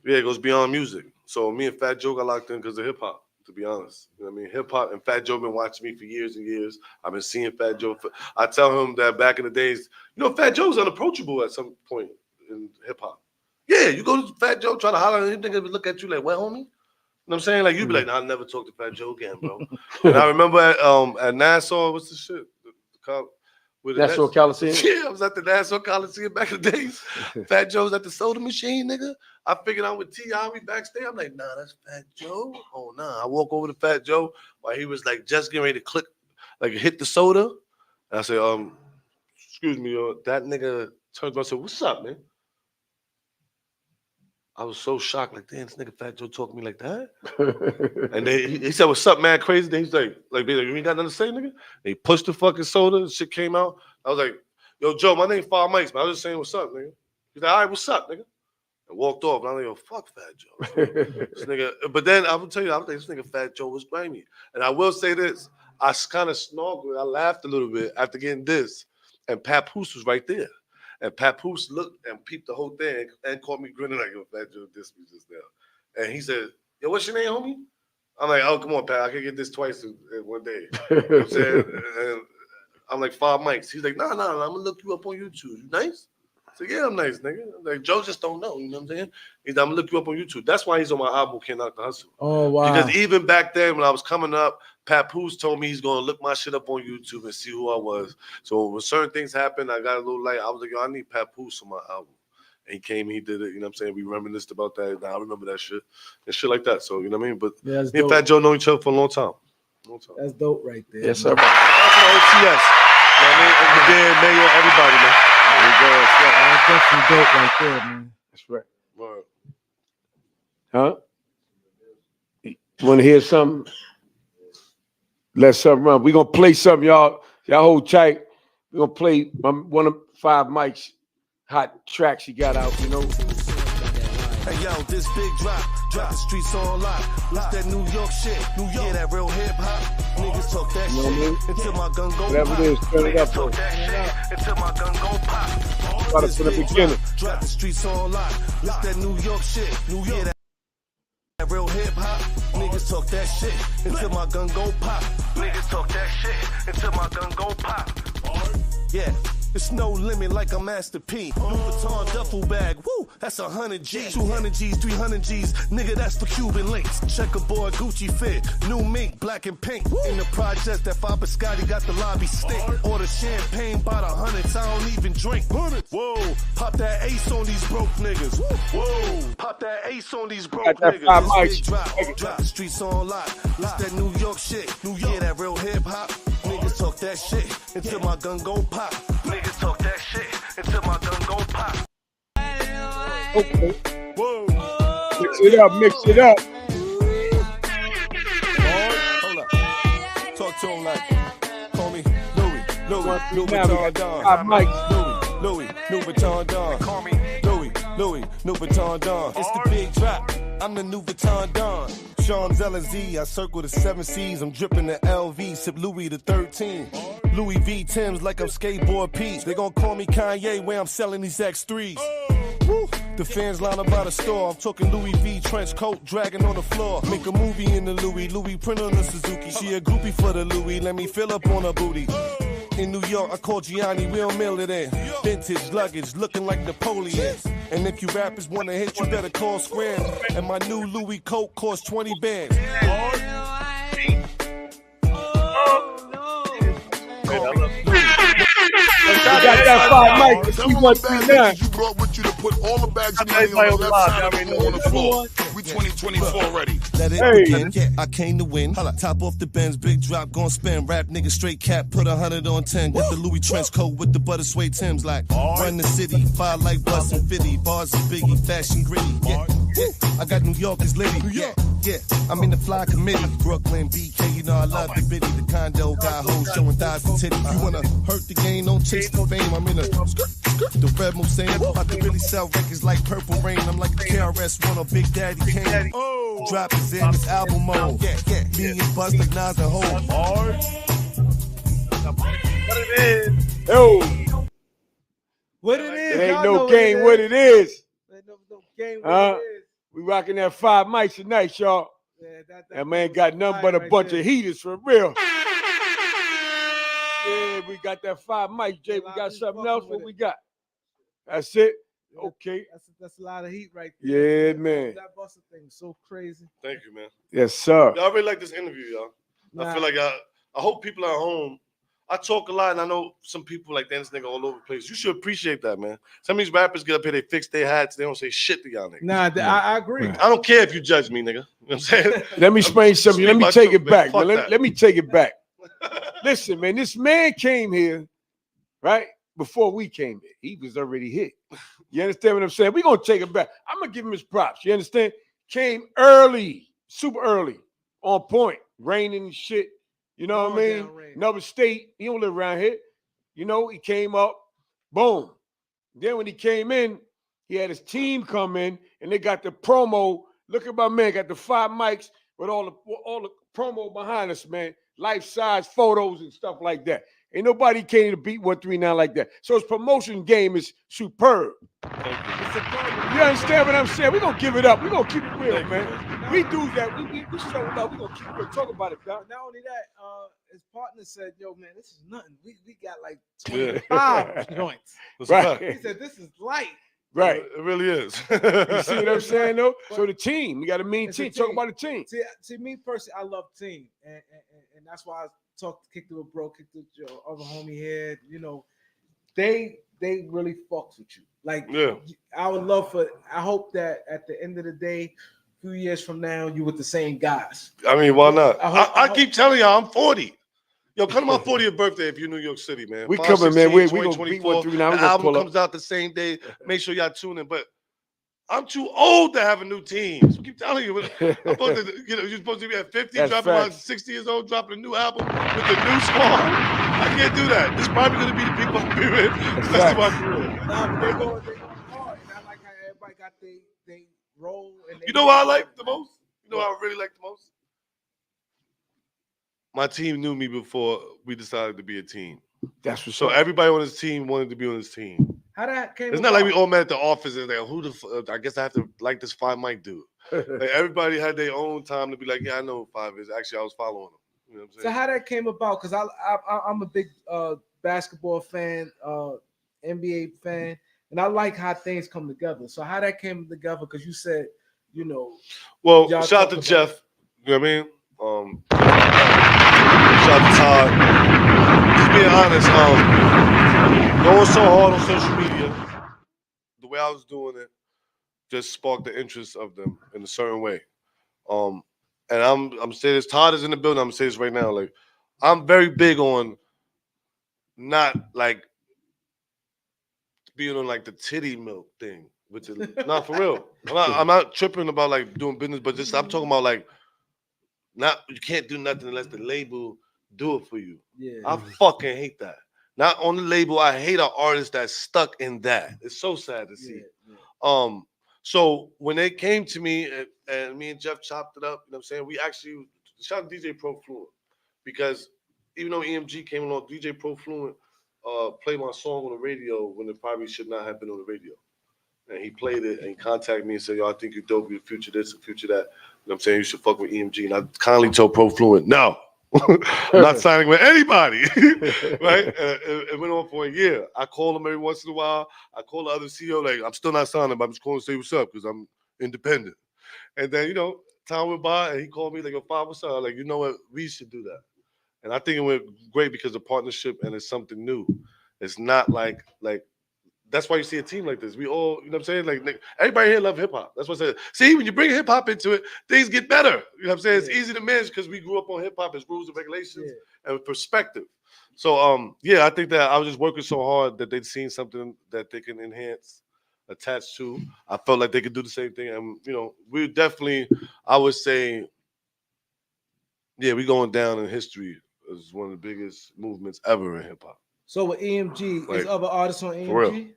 it goes beyond music. So me and Fat Joe got locked in because of hip hop. To be honest, you know what I mean, hip hop and Fat Joe been watching me for years and years. I've been seeing Fat Joe. I tell him that back in the days, you know, Fat Joe's unapproachable at some point in hip hop. Yeah, you go to Fat Joe, try to holler at him, nigga would look at you like, "What, homie?" You know what I'm saying? Like, you'd be like, "Nah, I'll never talk to Fat Joe again, bro." And I remember at Nassau, what's the shit? Nassau Coliseum? Yeah, I was at the Nassau Coliseum back in the days. Fat Joe's at the soda machine, nigga. I figured out with T.I. we backstage. I'm like, nah, that's Fat Joe. Oh, nah. I walk over to Fat Joe while he was like just getting ready to click, like hit the soda. And I say, excuse me, that nigga turns around and said, "What's up, man?" I was so shocked, like, damn, this nigga Fat Joe talking to me like that. And then he said, "What's up, man? Crazy." Then he's like, you ain't got nothing to say, nigga? And he pushed the fucking soda, and shit came out. I was like, "Yo, Joe, my name 5 Mics, man. I was just saying, what's up, nigga?" He's like, "All right, what's up, nigga?" And walked off. And I'm like, "Yo, fuck Fat Joe." This nigga, but then I will tell you, I think this nigga Fat Joe was grimy. And I will say this, I kind of snargled, I laughed a little bit after getting this. And Papoose was right there. And Papoose looked and peeped the whole thing and caught me grinning like, "Yo, Fat Joe dissed me just now." And he said, "Yo, what's your name, homie?" I'm like, "Oh, come on, Pat. I can get this twice in one day." You know what I'm saying? And I'm like, 5 Mics. He's like, nah, I'm going to look you up on YouTube. You nice? I said, "Yeah, I'm nice, nigga." I'm like, Joe just don't know. You know what I'm saying? He's like, "I'm going to look you up on YouTube." That's why he's on my album, Can't Knock the Hustle. Oh, wow. Because even back then when I was coming up, Papoose told me he's going to look my shit up on YouTube and see who I was. So when certain things happened, I got a little light. I was like, "Yo, I need Papoose on my album." And he came, he did it. You know what I'm saying? We reminisced about that. I remember that shit and shit like that. So, you know what I mean? But Yeah, me and Fat Joe know each other for a long time. That's dope right there. Yes, sir. That's my OTS. You know what I mean? Over there, Mayor, everybody, man. There you go. That's right. That's definitely dope right there, man. That's right. Word. Huh? You want to hear something? Let something run. We're going to play something, y'all. Y'all hold tight. We're going to play one of 5 Mics hot tracks he got out, you know. Hey yo, this big drop the streets on lock. Look that New York shit, yeah, that real hip hop. Niggas talk that You know what I mean? shit until my gun go Whatever pop. it is, turn it up, Niggas bro. talk that shit until my gun go pop. Start it This from the big beginning. drop the streets on lock. Look that New York shit, yeah, that real hip hop. Niggas talk that shit until my gun go pop. Niggas talk that shit until my gun go pop. Yeah. It's no limit like a Master P. Louis Vuitton duffel bag, woo, that's 100 G's, 200 G's, 300 G's, nigga, that's for Cuban links. Checkerboard Gucci fit, new mink, black and pink. In the projects that Father Scotty got the lobby stink. Order champagne by the hundreds, I don't even drink. Whoa, pop that ace on these broke niggas. Whoa, pop that ace on these broke Got that niggas. 5 This Mics. big drop the streets on lock. It's that New York shit, yeah, that real hip hop. Niggas talk that shit until my gun go pop. Niggas talk that shit until my gun go pop. Okay. Whoa. Mix it up, mix it up. Hold up. Talk to him like, call me Louis Now we Vuitton got 5 Don. Mics. Louis Vuitton Don. Call me Louis Vuitton Don. It's the big drop. I'm the New Vuitton Don. Champs-Élysées, I circle the 7 C's. I'm dripping the LV, sip Louis the 13. Louis V Timbs like I'm skateboard Pete. They gon' call me Kanye where I'm selling these X3s. Woo. The fans line up by the store. I'm talking Louis V trench coat, dragging on the floor. Make a movie in the Louis print on the Suzuki. She a groupie for the Louis, let me fill up on her booty. In New York, I call Gianni, we don't mail it in. Vintage luggage, looking like Napoleon. And if you rappers wanna hit, you better call Scram. And my new Louis coat costs 20 bands. I got that 5 Mics. We 139. You brought with you to put all the bags of money on the left side of the floor on the floor. We 2024 already. Let it Hey. begin. Yeah, I came to win. Top off the Benz, big drop, gon' spin. Rap nigga straight cap, put 100 on 10. Got the Louis trench coat with the butter suede Timbs like. Run the city, fire like Bus and Fitty. Bars and Biggie, fashion gritty. Yeah. I got New Yorkers litty. Yeah, I'm in the fly committee. Brooklyn, BK, you know I love the bitty. The condo got hoes showing thighs and titties. You wanna hurt the game, don't chase the fame. I'm in a the red Mustang. About to really sell records like Purple Rain. I'm like a KRS-One or Big Daddy Kane. Drop is in this album mode. Yeah. Me and Buzz like Nas and Hov. What it is? Yo, What it is? it ain't y'all no know game what it is. Ain't no game what it is. We rocking that 5 mics tonight, y'all. Yeah, That man got nothing but a bunch of heaters for real. Yeah, we got that 5 mics, Jay. We got something else. What we got? That's it. Okay. That's a lot of heat right there. Yeah, man. That Buster thing is so crazy. Thank you, man. Yes, sir. Y'all really like this interview, y'all. I feel like I hope people at home. I talk a lot, and I know some people like this nigga all over the place. You should appreciate that, man. Some of these rappers get up here, they fix their hats, they don't say shit to y'all niggas. Nah, I agree. I don't care if you judge me, nigga. You know what I'm saying? Let me explain something. Let me Speak take my it truth, back. man. Man. Fuck that. Let me take it back. Listen, man, this man came here, right? Before we came here. He was already here. You understand what I'm saying? We're going to take it back. I'm going to give him his props. You understand? Came early, super early, on point, raining and shit. You know what I mean? Another state. He don't live around here. You know, he came up, boom. Then when he came in, he had his team come in, and they got the promo. Look at my man, got the 5 mics with all the promo behind us, man. Life-size photos and stuff like that. Ain't nobody came to beat 139 like that. So his promotion game is superb. You understand what I'm saying? We're going to give it up. We're going to keep it real, man. We do that. We show it up. We're going to keep it real. Talk about it, Doc. Not only that, his partner said, yo, man, this is nothing. We got like 25 joints. Right. He said, this is light. Right. It really is. You see what I'm saying, though? So the team, we got a mean It's a team. Talk team. about the team. See, me personally, I love team. And that's why I kicked it with bro, kicked it with your other homie here. You know, they really fucks with you. Like, Yeah. I hope that at the end of the day, a few years from now, you with the same guys. I mean, why not? I I keep telling y'all, I'm 40. Yo, come to my 40th birthday if you're New York City, man. We coming, man. We gonna beat 2024. 139. We The gonna album pull up. comes out the same day. Make sure y'all tune in. But I'm too old to have a new team. So I keep telling you, I'm supposed to, you're supposed to be at 50, That's dropping around facts. 60 years old, dropping a new album with the new squad. I can't do that. This is probably gonna be the people I'm be with the rest of my career. Nah, but they going hard. And I like how everybody got they role. And You know what I like the most? You know what I really like the most? My team knew me before we decided to be a team. That's what's So up. everybody on his team wanted to be on his team. How that came It's not like we about? all met at the office and like, who the I guess I have to like this 5 mic dude. Like everybody had their own time to be like, yeah, I know who 5 is. Actually, I was following him. You know what I'm So saying? how that came about? Because I'm a big basketball fan, NBA fan, and I like how things come together. So how that came together? Because you said, you know, Well, y'all shout out to talked Jeff. about You know what I mean? Shout out to Todd. Just being honest, going so hard on social media, the way I was doing it, just sparked the interest of them in a certain way. And I'm saying this. Todd is in the building. I'm gonna say this right now. Like, I'm very big on not like being on like the titty milk thing, which is not for real. I'm not tripping about like doing business, but just I'm talking about like not you can't do nothing unless the label do it for you. Yeah. I fucking hate that. Not on the label. I hate an artist that's stuck in that. It's so sad to see. Yeah. So when they came to me and me and Jeff chopped it up, you know what I'm saying? We actually shout out DJ Pro Fluent because even though EMG came along, DJ Pro Fluent played my song on the radio when it probably should not have been on the radio. And he played it and he contacted me and said, yo, I think you're dope, you're future this, future that. You know what I'm saying? You should fuck with EMG. And I kindly told Pro Fluent, no. I'm not signing with anybody, right? It went on for a year. I call him every once in a while. I call the other CEO, like, I'm still not signing, but I'm just calling to say what's up because I'm independent. And then, you know, time went by and he called me like, yo, Five, what's up? I'm like, you know what? We should do that. And I think it went great because of partnership and it's something new. It's not like that's why you see a team like this. We all, you know what I'm saying? Like everybody here love hip hop. That's what I said. See, when you bring hip hop into it, things get better. You know what I'm saying? It's easy to manage because we grew up on hip hop as rules and regulations and perspective. So yeah, I think that I was just working so hard that they'd seen something that they can enhance attached to. I felt like they could do the same thing. And, you know, we definitely, I would say, yeah, we going down in history as one of the biggest movements ever in hip hop. So with EMG, Like, is other artists on for real. EMG?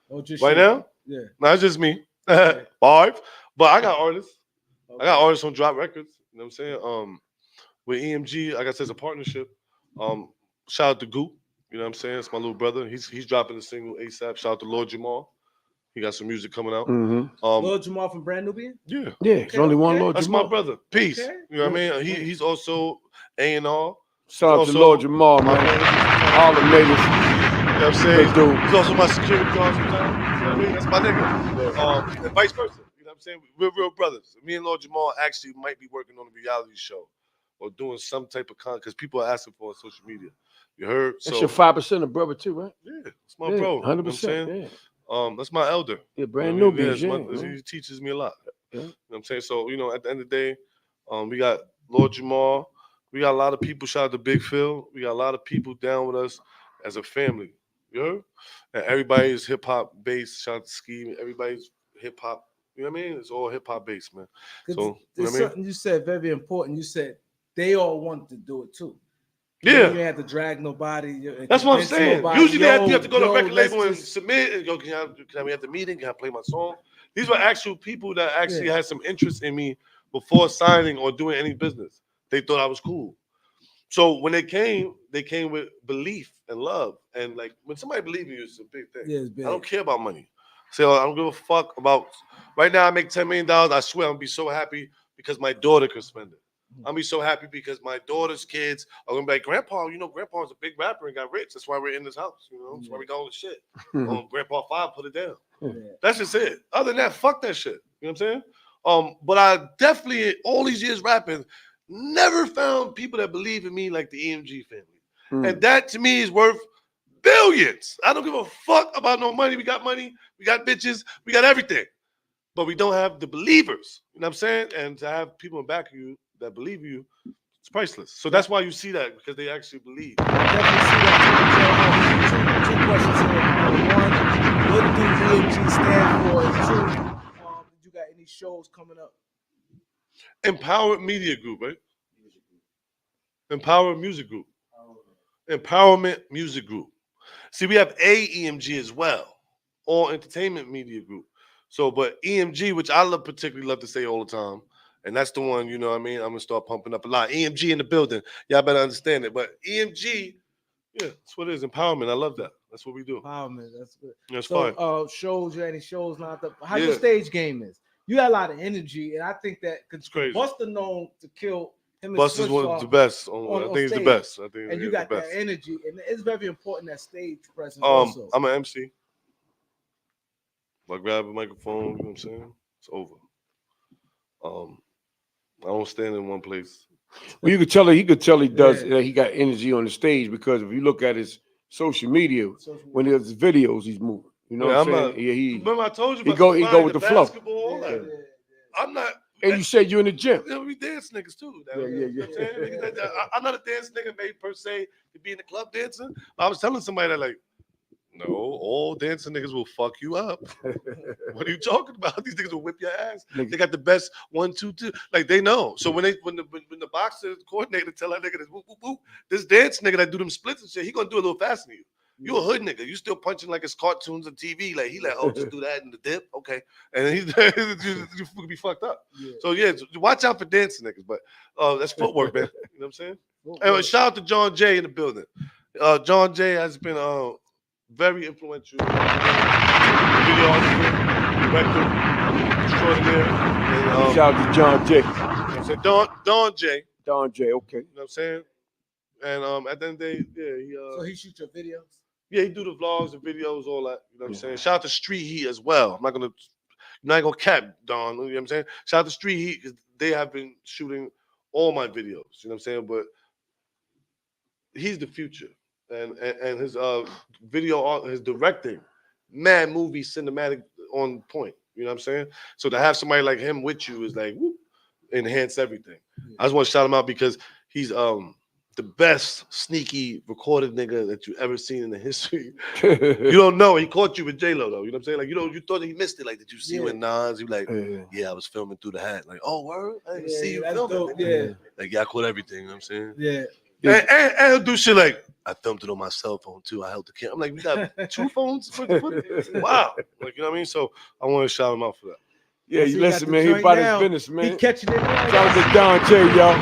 Or just Right you? now? Yeah. Not just me. Okay. Barb. But I got artists. Okay. I got artists on Drop Records. You know what I'm saying? With EMG, like I said, it's a partnership. Shout out to Goop. You know what I'm saying? It's my little brother. He's dropping a single ASAP. Shout out to Lord Jamal. He got some music coming out. Lord Jamal from Brand Nubian? Yeah. Yeah, it's only one Lord That's Jamal. my brother. Peace. Okay. You know what I mean? He's also A&R. Shout out to Also, Lord Jamal, my man. man. All the niggas. You know what I'm saying? Good dude. He's also my security guard sometimes. You know what I mean? That's my nigga. And vice versa. You know what I'm saying? We're real brothers. Me and Lord Jamal actually might be working on a reality show or doing some type of content because people are asking for it on social media. You heard? That's your 5% of brother too, right? Yeah, that's my bro. 100%. You know what I'm saying? That's my elder. Yeah, Brand You know what I mean? Nubians, He teaches me a lot. Yeah. You know what I'm saying? So, you know, at the end of the day, we got Lord Jamal. We got a lot of people. Shout out to Big Phil. We got a lot of people down with us as a family. You heard? And everybody is hip hop based. Shout out to Ski. Everybody's hip hop. You know what I mean? It's all hip hop based, man. So, you know There's what I mean? something you said very important. You said they all want to do it too. Yeah. You didn't have to drag nobody. That's what I'm convince saying. nobody, Usually you have to go to a record let's label and just- submit and go, can we have the meeting? Can I play my song? These were actual people that actually had some interest in me before signing or doing any business. They thought I was cool. So when they came with belief and love. And like when somebody believes in you, it's a big thing. Yeah, it's big. I don't care about money. So I don't give a fuck about right now I make $10 million. I swear I'm gonna be so happy because my daughter can spend it. I'm gonna be so happy because my daughter's kids are gonna be like, Grandpa, you know, Grandpa's a big rapper and got rich. That's why we're in this house, you know. That's why we got all this shit. Grandpa 5 put it down. That's just it. Other than that, fuck that shit. You know what I'm saying? But I definitely all these years rapping, never found people that believe in me like the EMG family. And that to me is worth billions. I don't give a fuck about no money. We got money, we got bitches, we got everything. But we don't have the believers. You know what I'm saying? And to have people in back of you that believe you, it's priceless. So that's why you see that, because they actually believe. I definitely see that. Two questions here. One, what do EMG stand for? And two, you got any shows coming up? Empowered Media Group, right? Empowered Music Group. Empowerment Music Group. See, we have AEMG as well, All Entertainment Media Group. So, but EMG, which I particularly love to say all the time, and that's the one, you know what I mean? I'm going to start pumping up a lot. EMG in the building. Y'all better understand it. But EMG, yeah, that's what it is. Empowerment. I love that. That's what we do. Empowerment. That's good. That's So, fine. shows, you got any shows lined up? How your stage game is? You got a lot of energy, and I think that It's crazy. Busta known to kill him. And Bust is one of the best. I think he's the stage. best. I think And you he's got the that best. energy, and it's very important that stage presence. Also, I'm an MC. If I grab a microphone, you know what I'm saying? It's over. I don't stand in one place. Well, you could tell he does that. He got energy on the stage because if you look at his social media, when there's videos, he's moving. You know what I'm saying? Remember I told you he about go with the flow. basketball, all that. I'm not. And you said you're in the gym. You know, we dance niggas too. Yeah. You know what I'm saying? I'm not a dance nigga made per se to be in the club dancing. I was telling somebody that like, no, all dancing niggas will fuck you up. What are you talking about? These niggas will whip your ass. They got the best 1, 2, 2. Like they know. So when the boxer coordinator tell that nigga this whoop, whoop, whoop, this dance nigga that do them splits and shit, he gonna do a little faster than you. You a hood nigga. You still punching like it's cartoons and TV. Like he like, oh, just do that in the dip, okay. And then you could be fucked up. Yeah. So yeah, watch out for dancing niggas. But that's footwork, man. You know what I'm saying? And shout out to John Jay in the building. John Jay has been very influential. Video director, extraordinaire. And, shout out to John Jay. You know what I'm saying? Don Jay. Don Jay, okay. You know what I'm saying? And at the end of the day, yeah, so he shoots your videos? Yeah, he do the vlogs, the videos, all that. You know what I'm saying? Shout out to Street Heat as well. I'm not gonna cap Don. You know what I'm saying? Shout out to Street Heat because they have been shooting all my videos. You know what I'm saying? But he's the future, and his video art, his directing, mad movie, cinematic on point. You know what I'm saying? So to have somebody like him with you is like whoop, enhance everything. I just want to shout him out because he's the best sneaky recorded nigga that you ever seen in the history. You don't know. He caught you with J-Lo, though. You know what I'm saying? Like, you thought he missed it. Like, did you see when Nas? You like, yeah, I was filming through the hat. Like, oh, word? I didn't see you filming. Dope. Yeah. Like, yeah, I caught everything. You know what I'm saying? Yeah. And he'll do shit like, I filmed it on my cell phone, too. I held the camera. I'm like, we got 2 phones? Wow. Like, you know what I mean? So I want to shout him out for that. Yeah, you listen, man. He about his business, man. He catching it. Shout out to Don J, y'all.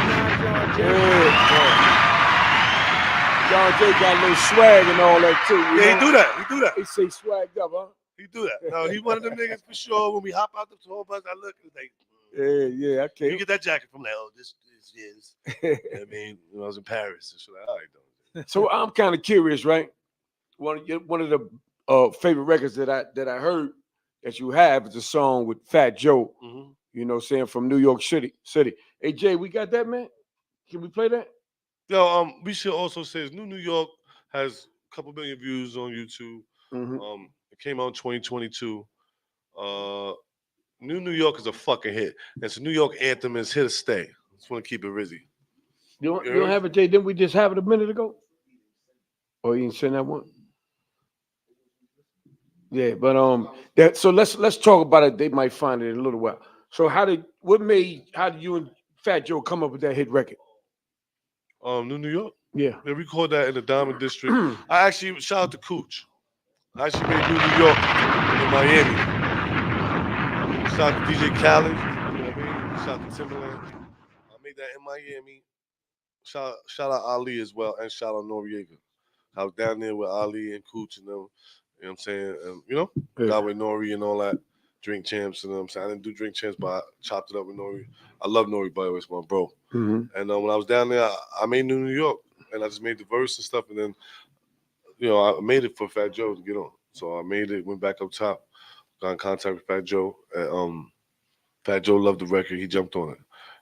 Don J got a little swag and all that, too. Yeah, he do that. He do that. He say swagged up, huh? He do that. No, he one of them niggas for sure. When we hop out the tour bus, I look, it's like, yeah, okay. You get that jacket from like, oh, this is. I mean, when I was in Paris, and shit, like, all right, though. So I'm kind of curious, right? One of the favorite records that I heard that you have is a song with Fat Joe. Mm-hmm. You know, saying from New York City. Hey Jay, we got that, man. Can we play that? Yo, we should also say New York has a couple million views on YouTube. Mm-hmm. It came out in 2022. New York is a fucking hit. It's a New York anthem. It's here to stay. Just want to keep it rizzy. You don't have it, Jay? Didn't we just have it a minute ago? Oh, you didn't send that one? Yeah, but so let's talk about it. They might find it in a little while. So how did you and Fat Joe come up with that hit record? New York? Yeah. They recorded that in the Diamond District. I actually shout out to Cooch. I actually made New York in Miami. Shout out to DJ Khaled. You know what I mean? Shout out to Timberland. I made that in Miami. Shout out Ali as well, and shout out Noriega. I was down there with Ali and Cooch and them. You know what I'm saying? And, got with Nori and all that. Drink Champs, you know what I'm saying? I didn't do Drink Champs, but I chopped it up with Nori. I love Nori, by the way, it's my bro. Mm-hmm. And when I was down there, I made New York, and I just made the verse and stuff, and then, I made it for Fat Joe to get on. So I made it, went back up top, got in contact with Fat Joe, and Fat Joe loved the record. He jumped on it.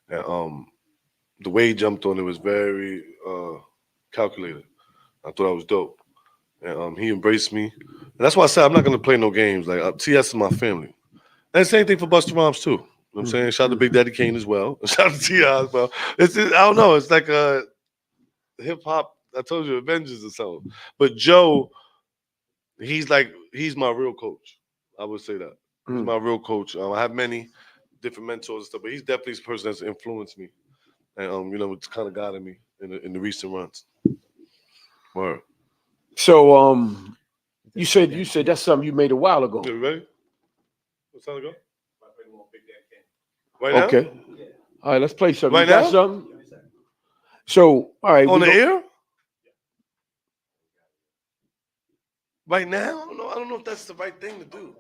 And the way he jumped on it was very calculated. I thought I was dope. And he embraced me. And that's why I said I'm not going to play no games. Like, TS is my family. And same thing for Busta Rhymes, too. You know what I'm saying? Shout out to Big Daddy Kane as well. Shout out to T.I. as well. I don't know. It's like a hip-hop, I told you, Avengers or something. But Joe, he's my real coach. I would say that. He's my real coach. I have many different mentors and stuff, but he's definitely the person that's influenced me. And, it's kind of guided me in the recent runs. Word. So, you said that's something you made a while ago. You ready? What time ago? Right now? Okay. All right, let's play something. Right you got now? something? So, all right. On the air? Right now? I don't know if that's the right thing to do.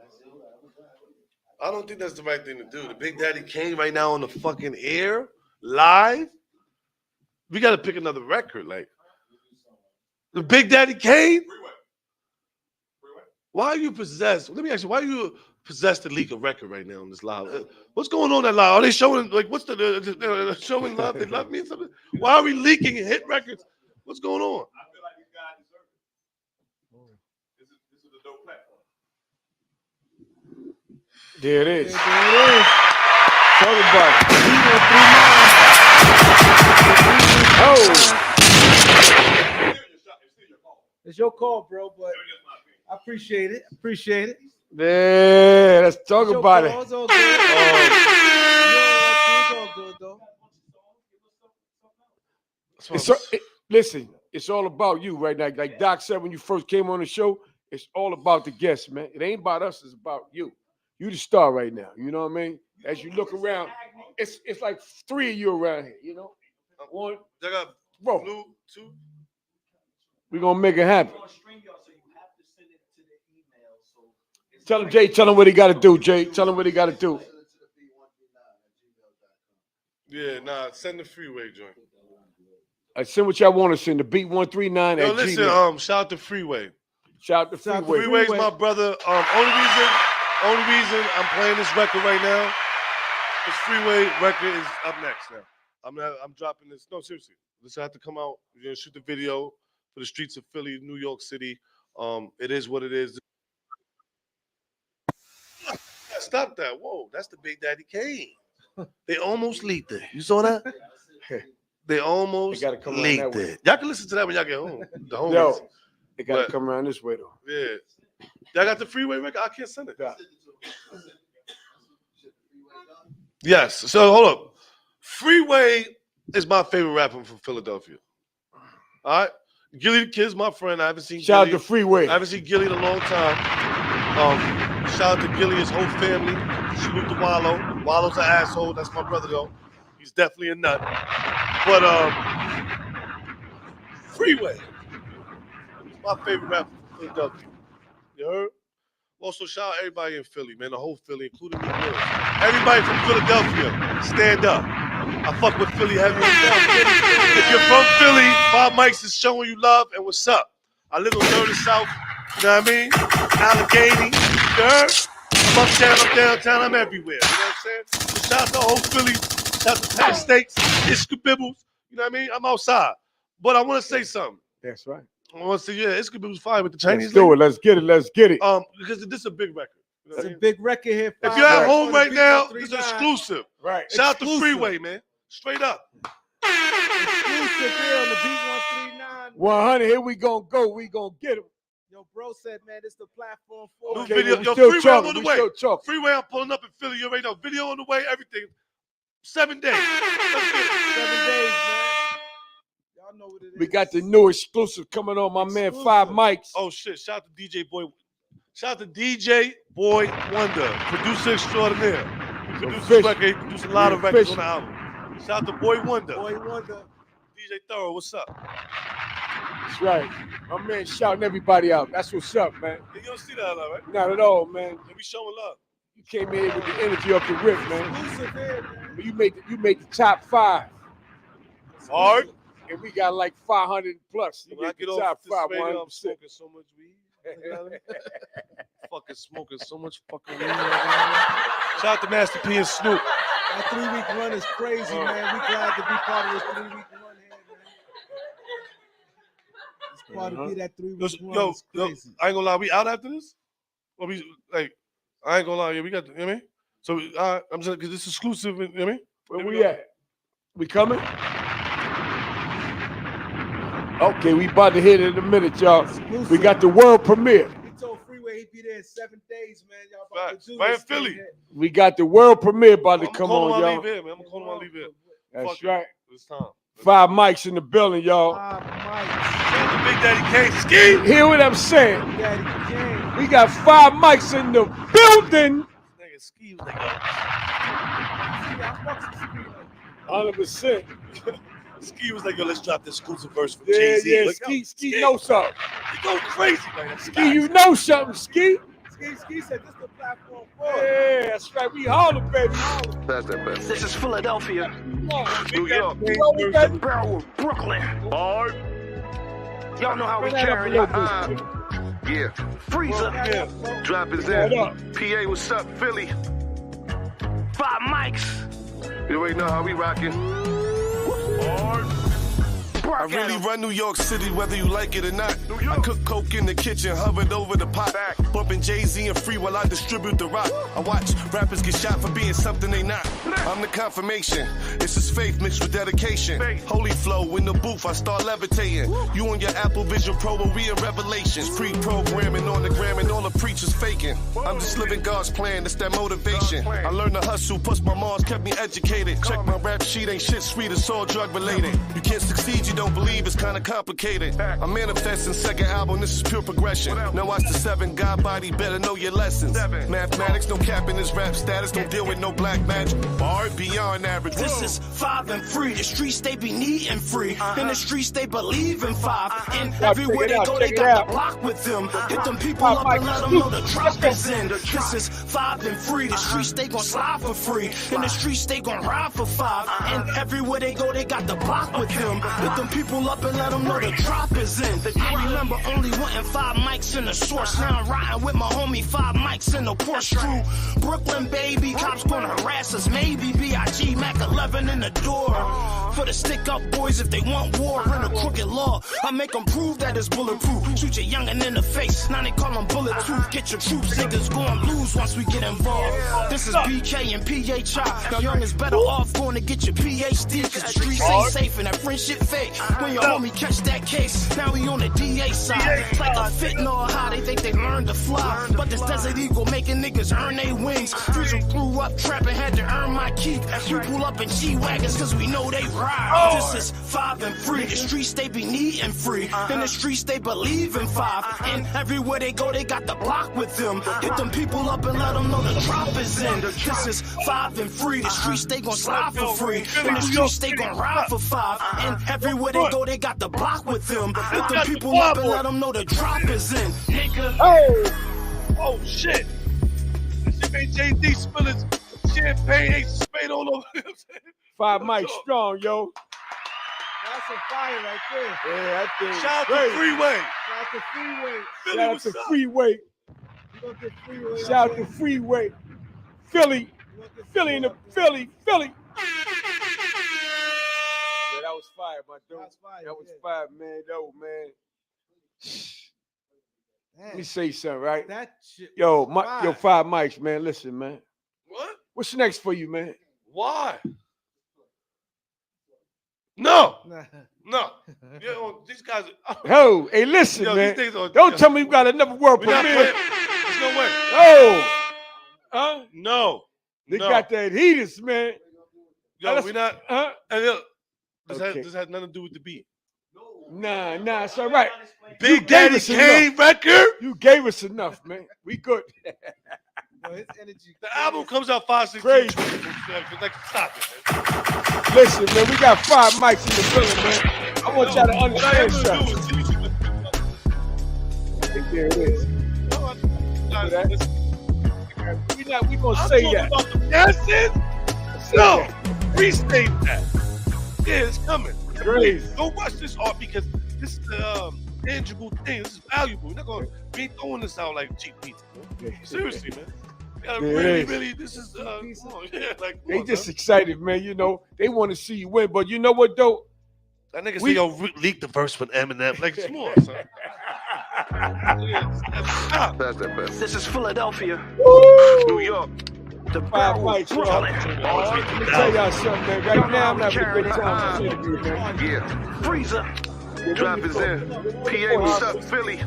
I don't think that's the right thing to do. The Big Daddy Kane right now on the fucking air, live. We got to pick another record. Like, the Big Daddy Kane? Why are you possessed? Let me ask you, why are you possessed to leak a record right now on this live? What's going on that live? Are they showing, like, what's the showing love? They love me or something? Why are we leaking hit records? What's going on? I feel like these guys deserve it. This is a dope platform. There it is. There it is. Talk about it. Oh. It's your call, bro, but I appreciate it. Yeah, let's talk It's your about call. it. It's all good. It's all good, though. Listen, it's all about you right now. Like Doc said when you first came on the show, it's all about the guests, man. It ain't about us, it's about you. You the star right now. You know what I mean? As you look around, it's like 3 of you around here, you know? One, I got bro. blue, 2. We're gonna make it happen. Tell him, Jay, tell him what he gotta do, Jay. Tell him what he gotta do. Yeah, send the freeway joint. I send what y'all want to send. The beat 139 Yo, at listen, Gmail. shout out to Freeway. Shout out to Shout out to Freeway. Freeway's my brother. Only reason I'm playing this record right now is Freeway record is up next now. I'm dropping this. No, seriously. This has to come out. We're gonna shoot the video for the streets of Philly, New York City. It is what it is. Stop that. Whoa, that's the Big Daddy Kane. They almost leaked it. You saw that? They almost gotta come around late that way. there. Y'all can listen to that when y'all get home. The home. Yo, they got But- to come around this way though. Yeah. Y'all got the Freeway record? I can't send it. Yeah. Yes. So hold up. Freeway is my favorite rapper from Philadelphia. All right. Gilly the Kid's my friend. I haven't seen Shout out Gilly. to Freeway. I haven't seen Gilly in a long time. Shout out to Gilly, his whole family. Salute to Wallow. Wallow's an asshole. That's my brother though. He's definitely a nut. But Freeway. My favorite rapper from Philadelphia. You heard? Also, shout out everybody in Philly, man. The whole Philly, including me. Everybody from Philadelphia, stand up. I fuck with Philly heavy. If you're from Philly, Bob Mikes is showing you love and what's up. I live on Dirty South, you know what I mean? Allegheny, you heard? I'm uptown, I'm downtown, I'm everywhere. You know what I'm saying? So shout out to the whole Philly. Shout out to Pat Steaks, Ishka Bibbles. You know what I mean? I'm outside. But I want to say something. That's right. I want to say, yeah, Ishka Bibbles fine with the Chinese. Let's do it. Let's get it. Let's get it. Because this is a big record. You know what I It's a mean? big record here. If you're at home right now, this this is exclusive. Right. Shout out to Freeway, man. Straight up. Exclusive here on the Beat 139. 100. Here we gonna go. We gonna get him. Yo, bro said, man, this the platform for New it. video. we Yo, still Freeway talking, on the we way. still talking. Freeway, I'm pulling up in Philly. You already know. Video on the way, everything. 7 days. Let's get it. 7 days, man. Y'all know what it is. We got the new exclusive coming on. My man, Exclusive. 5 Mics. Oh, shit. Shout out to DJ Boy. Shout out to DJ Boy Wonder, producer extraordinaire. He produced this Official. record. He produced a lot of We records on official. the album. Shout out to Boy Wonder. Boy Wonder. DJ Thorough, what's up? That's right. My man shouting everybody out. That's what's up, man. You don't see that a lot, right? Not at all, man. Yeah, we showing love. You came in with the energy of the rip, man. Exclusive here, man. You made the top 5. Hard. And we got like 500 plus. You When I made get the off top this 5, radio, I'm 100%. smoking so much weed. Fucking smoking so much fucking weed. Shout out to Master P and Snoop. That 3-week run is crazy, man. We glad to be part of this 3-week run here, man. It's part of be that 3-week run. Yo, It's yo, crazy. I ain't gonna lie, we out after this? Or we like, I ain't gonna lie, yeah, we got, you know what I mean? So, I'm just, because this is exclusive, you know what I mean? Where Here we go. at? We coming? Okay, we about to hit it in a minute, y'all. Exclusive. We got the world premiere. We told Freeway he'd be there in 7 days, man. Y'all about Facts. to do Right in this thing Philly. here. We got the world premiere about to I'm come calling on, my y'all. leave here, man. I'm calling my leave here. That's Fuck it. right. It's time. 5 Mics in the building, y'all. Five mics. Shout out to Big Daddy K. Ski. Hear what I'm saying? Daddy King. We got 5 Mics in the building. Nigga, Ski was like, See, I fucks with Ski, like, 100%. Ski was like, yo, let's drop this exclusive verse from Yeah, Jay-Z. yeah. Look, Ski know something. You go crazy, man. Ski, you know something, Ski. Ski said this the platform for it. Yeah, that's right. We holler, baby. This is Philadelphia, New York. Baby. Borough, Brooklyn. Y'all know how we Bring that up a carrying little it. bit. Yeah, Freezer, Yeah. drop is What in. up? PA, what's up, Philly? 5 mics. You already know how we rockin'. I really run New York City, whether you like it or not. I cook coke in the kitchen, hovered over the pot. Bumping Jay-Z and Free while I distribute the rock. I watch rappers get shot for being something they not. I'm the confirmation. It's his faith mixed with dedication. Holy flow in the booth, I start levitating. You on your Apple Vision Pro, but we in Revelations. Pre-programming on the gram and all the preachers faking. I'm just living God's plan, it's that motivation. I learned to hustle, plus my moms kept me educated. Check my rap sheet, ain't shit sweet, it's all drug related. You can't succeed, you don't believe, it's kinda complicated. I'm manifesting second album, this is pure progression. Now watch the 7, God body, better know your lessons. Mathematics, no cap in this rap status, don't deal with no black magic. Bar beyond average. This is 5 and free. The streets they be needing free. In the streets they believe in 5. And everywhere they go, they got the block with them. Hit them people up and let them know the drop is in. This is 5 and free. The streets they gon' slide for free. In the streets they gon' ride for 5. And everywhere they go, they got the block with them. Hit them people up and let them know the drop is in. I remember only wanting 5 mics in the source. Now I'm riding with my homie 5 mics in the Porsche crew. Brooklyn baby, cops gonna harass us. Maybe B.I.G. Mac Mac 11 in the door. For the stick up boys if they want war in a crooked law. I make them prove that it's bulletproof. Shoot your youngin' in the face, now they call them bulletproof. Get your troops, niggas gon' lose once we get involved. This is BK and PHI. Now young is better off going to get your PhD. Cause the streets ain't safe and that friendship fake. When your homie catch that case, now we on the DA side. It's like a fentanyl high, they think they learned to fly. But this Desert Eagle making niggas earn their wings. Fusion grew up trapping, had to earn my keep. We pull up in G-Wagons cause we know they ride. This is 5 and free. The streets they be needin' free. In the streets they believe in 5. And everywhere they go they got the block with them. Hit them people up and let them know the drop is in. This is 5 and free. The streets they gon' slide for free. In the streets they gon' ride for 5. And everywhere they go they got the block with them. Hit them people up and let them know the drop is in. Nigga. Oh shit! This shit made JD spill his champagne, Ace of Spade all over him. 5 Mike strong, yo. That's a fire right there. Yeah, that thing. Shout out great. to Freeway. Shout out to Freeway. Philly, Shout out what's to up? Freeway. You gonna get Freeway. Shout out to Freeway. Philly. Philly in the Philly. Yeah, that was fire, my dude. That was fire, man. Though, man. Let me say something, right? That shit. Yo, was fire. 5 Mics, man. Listen, man. What? What's next for you, man? Why? No, Nah. no. These guys. Yo, hey, listen, Yo, man. these things are- Don't tell me you got another world We're not premiere. playing. There's no way. Oh, huh? No. They No. got that heaters, man. Yo, Let's- we're not. Huh? And look, Okay. this has nothing to do with the beat. Nah, it's all right. Big gave Daddy us Kane record. You gave us enough, man. We good. Yo, his energy. The album comes out 5, 6, Crazy. 7. Like, stop it, man. Listen, man, we got 5 Mics in the building, man. I want y'all to understand something. There it is. We gonna say that. About the dances? No, restate that. Yeah, it's coming. Crazy. Go watch this art because this is a tangible thing. This is valuable. We're not gonna be throwing this out like cheap pizza. Seriously, man. You gotta Yeah, it really, is. really. This is come on, yeah, like come They on, just man. excited, man. You know, they want to see you win. But you know what, though? That nigga we- say, yo, leak the verse with Eminem. Like, come on, son. Stop. That's that best. This is Philadelphia. New York. The 5 barrel Mics, yo. Brooklyn. Let me tell y'all something, man. Right now, I'm having a good time. with you, man. Yeah. Freezer. Drop is in. PA, what's up, Philly?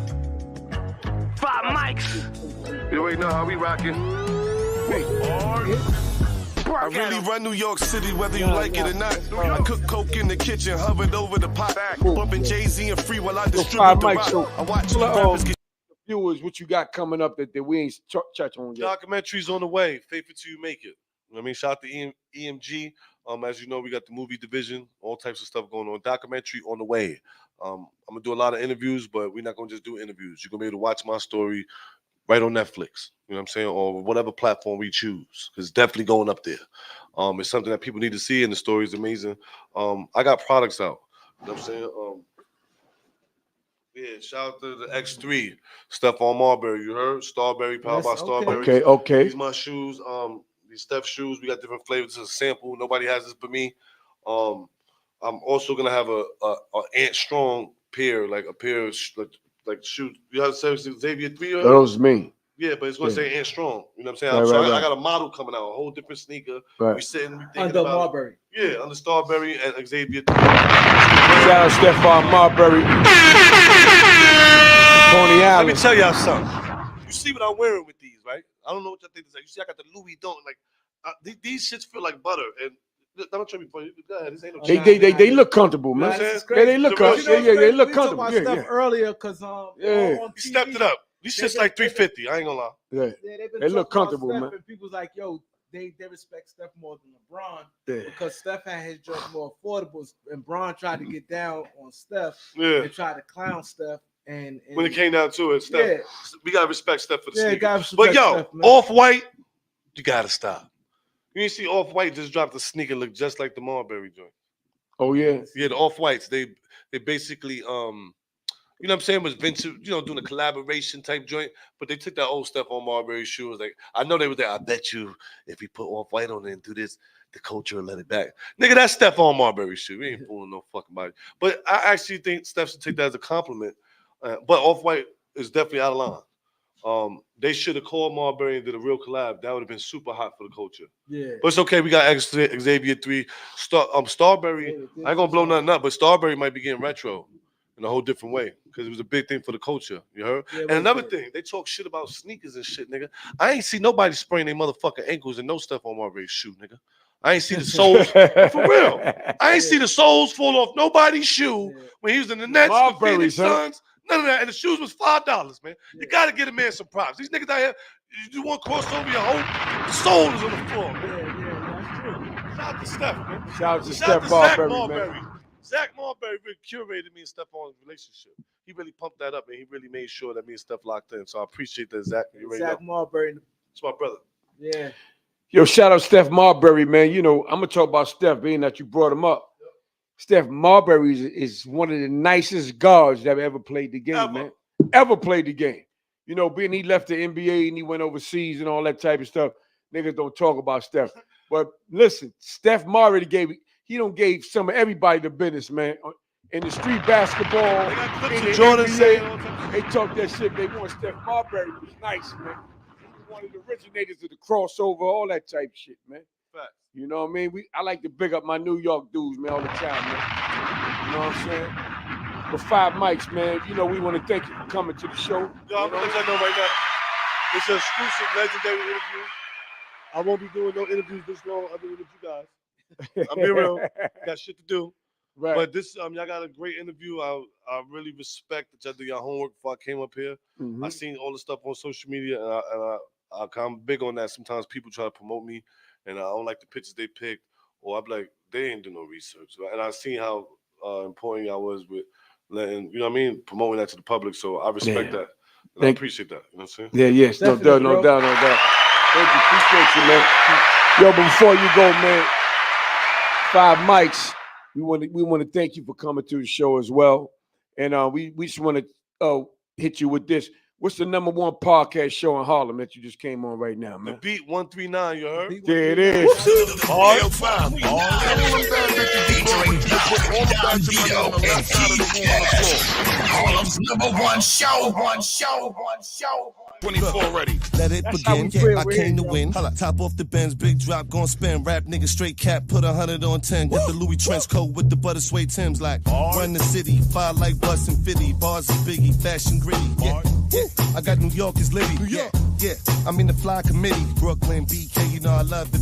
5 Mics. You already know how we rocking. I really run New York City, whether you like it or not. I cook coke in the kitchen, hovered over the pot. Bumping Jay-Z and Free while I Yo, distribute 5 the Mics, so rock. I watch tell, rappers get viewers what you got coming up that we ain't touch on yet. Documentary's on the way. Faithful to you, make it. You know what I mean, shout out to EMG. As you know, we got the movie division, all types of stuff going on. Documentary on the way. I'm gonna do a lot of interviews, but we're not gonna just do interviews. You're gonna be able to watch my story right on Netflix. You know what I'm saying, or whatever platform we choose. It's definitely going up there. It's something that people need to see, and the story is amazing. I got products out. You know what I'm saying? Yeah, shout out to the X3, Stephon Marbury. You heard? Starberry, powered by Yes, okay. Starberry. Okay. These my shoes. These Steph shoes. We got different flavors. This is a sample. Nobody has this but me. I'm also gonna have a Ant Strong pair, like a pair of like shoes. You have Xavier 3. Those me. Yeah, but it's gonna Yeah. say Ant Strong. You know what I'm saying? Right, So right, I right. got a model coming out, a whole different sneaker. Right. We sitting, we thinking Under about Marbury. yeah, under Starberry and Xavier 3. Shout out Stephon Marbury. Tony Let Allen. me tell y'all something. You see what I'm wearing with these, right? I don't know what y'all think this is. You see, I got the Louis Vuitton. Like these shits feel like butter. And don't try me for you. Go ahead. This ain't no They look comfortable, man. Nah, this is Yeah, they look The real comfortable. shit. Yeah, they look We talked comfortable. about Yeah, stuff yeah. earlier because Yeah. on He stepped TV, it up. These shits like 350. I ain't gonna lie. Yeah. Yeah, they've been They look talking about comfortable, Steph, man. And people's like, yo, they respect Steph more than LeBron Yeah. because Steph had his joint more affordable, and Bron tried to get down on Steph Yeah. and try to clown Steph. And When it came down to it, Steph, yeah, we gotta respect Steph for the yeah, sneaker. guys, But yo, Steph, man. Off-White, you gotta stop. You ain't see Off-White just dropped a sneaker look just like the Marbury joint. Oh yeah. Yeah, the Off-Whites, they basically you know what I'm saying, was Vincent, doing a collaboration type joint, but they took that old stuff on Marbury shoes. Like, I know they were there. I bet you if we put Off-White on it and do this, the culture will let it back. Nigga, that's Stephon Marbury shit. We ain't fooling no fucking body. But I actually think Steph should take that as a compliment. But Off-White is definitely out of line. They should have called Marbury and did a real collab. That would have been super hot for the culture. Yeah. But it's okay. We got Xavier 3. Starberry, I ain't gonna blow nothing up, but Starberry might be getting retro in a whole different way because it was a big thing for the culture. You heard? Yeah, and another thing, they talk shit about sneakers and shit, nigga. I ain't see nobody spraying their motherfucking ankles and no Stephon Marbury's shoe, nigga. I ain't see the soles for real. I ain't see the soles fall off nobody's shoe when he was in the Nets, the Phoenix Suns. None of that. And the shoes was $5, man. You got to get a man some props. These niggas out here, you want to cross over your whole the soul is on the floor, man. That's true. Shout out to Steph, man. Shout out to Steph Marbury, man. Zach Marbury really curated me and Stephon's relationship. He really pumped that up, and he really made sure that me and Steph locked in. So I appreciate that, Zach. Zach Marbury. It's my brother. Yeah. Yo, shout out Steph Marbury, man. You know, I'm going to talk about Steph, being that you brought him up. Steph Marbury is one of the nicest guards that ever played the game, man. Ever played the game. You know, being he left the NBA and he went overseas and all that type of stuff. Niggas don't talk about Steph. But listen, Steph Marbury gave some of everybody the business, man. In the street basketball, in the Jordan NBA, they talk that shit. They want Steph Marbury. It was nice, man. He was one of the originators of the crossover, all that type of shit, man. You know what I mean? I like to big up my New York dudes, man, all the time, man. You know what I'm saying? For 5 mics, man, you know, we want to thank you for coming to the show. Yo, I'm going to let you know right now. It's an exclusive, legendary interview. I won't be doing no interviews this long other than with you guys. I'm being real. Got shit to do. Right. But this, y'all got a great interview. I really respect that y'all do your homework before I came up here. I seen all the stuff on social media, and I'm big on that. Sometimes people try to promote me, and I don't like the pictures they picked, or I'm like, they ain't do no research. And I seen how important y'all was with letting, you know what I mean, promoting that to the public. So I respect that. And I appreciate that. You know what I'm saying? Yeah, yes. No doubt. Thank you. Appreciate you, man. Yo, but before you go, man, 5 mics. We want to thank you for coming to the show as well. And we just want to hit you with this. What's the #1 podcast show in Harlem that you just came on right now, man? The Beat 139, you heard? There it is. Harlem's #1 show. 24 ready. Let it begin. Yeah, I came to win. Top off the Benz, big drop, gon' spin. Rap nigga straight cap, put 100 on 10. Get the Louis trench coat with the butter suede Timbs like run the city, fire like bus and fitty. Bars is biggie, fashion gritty. Yeah, I got New York is litty. Yeah, I'm in the fly committee. Brooklyn, BK, you know I love the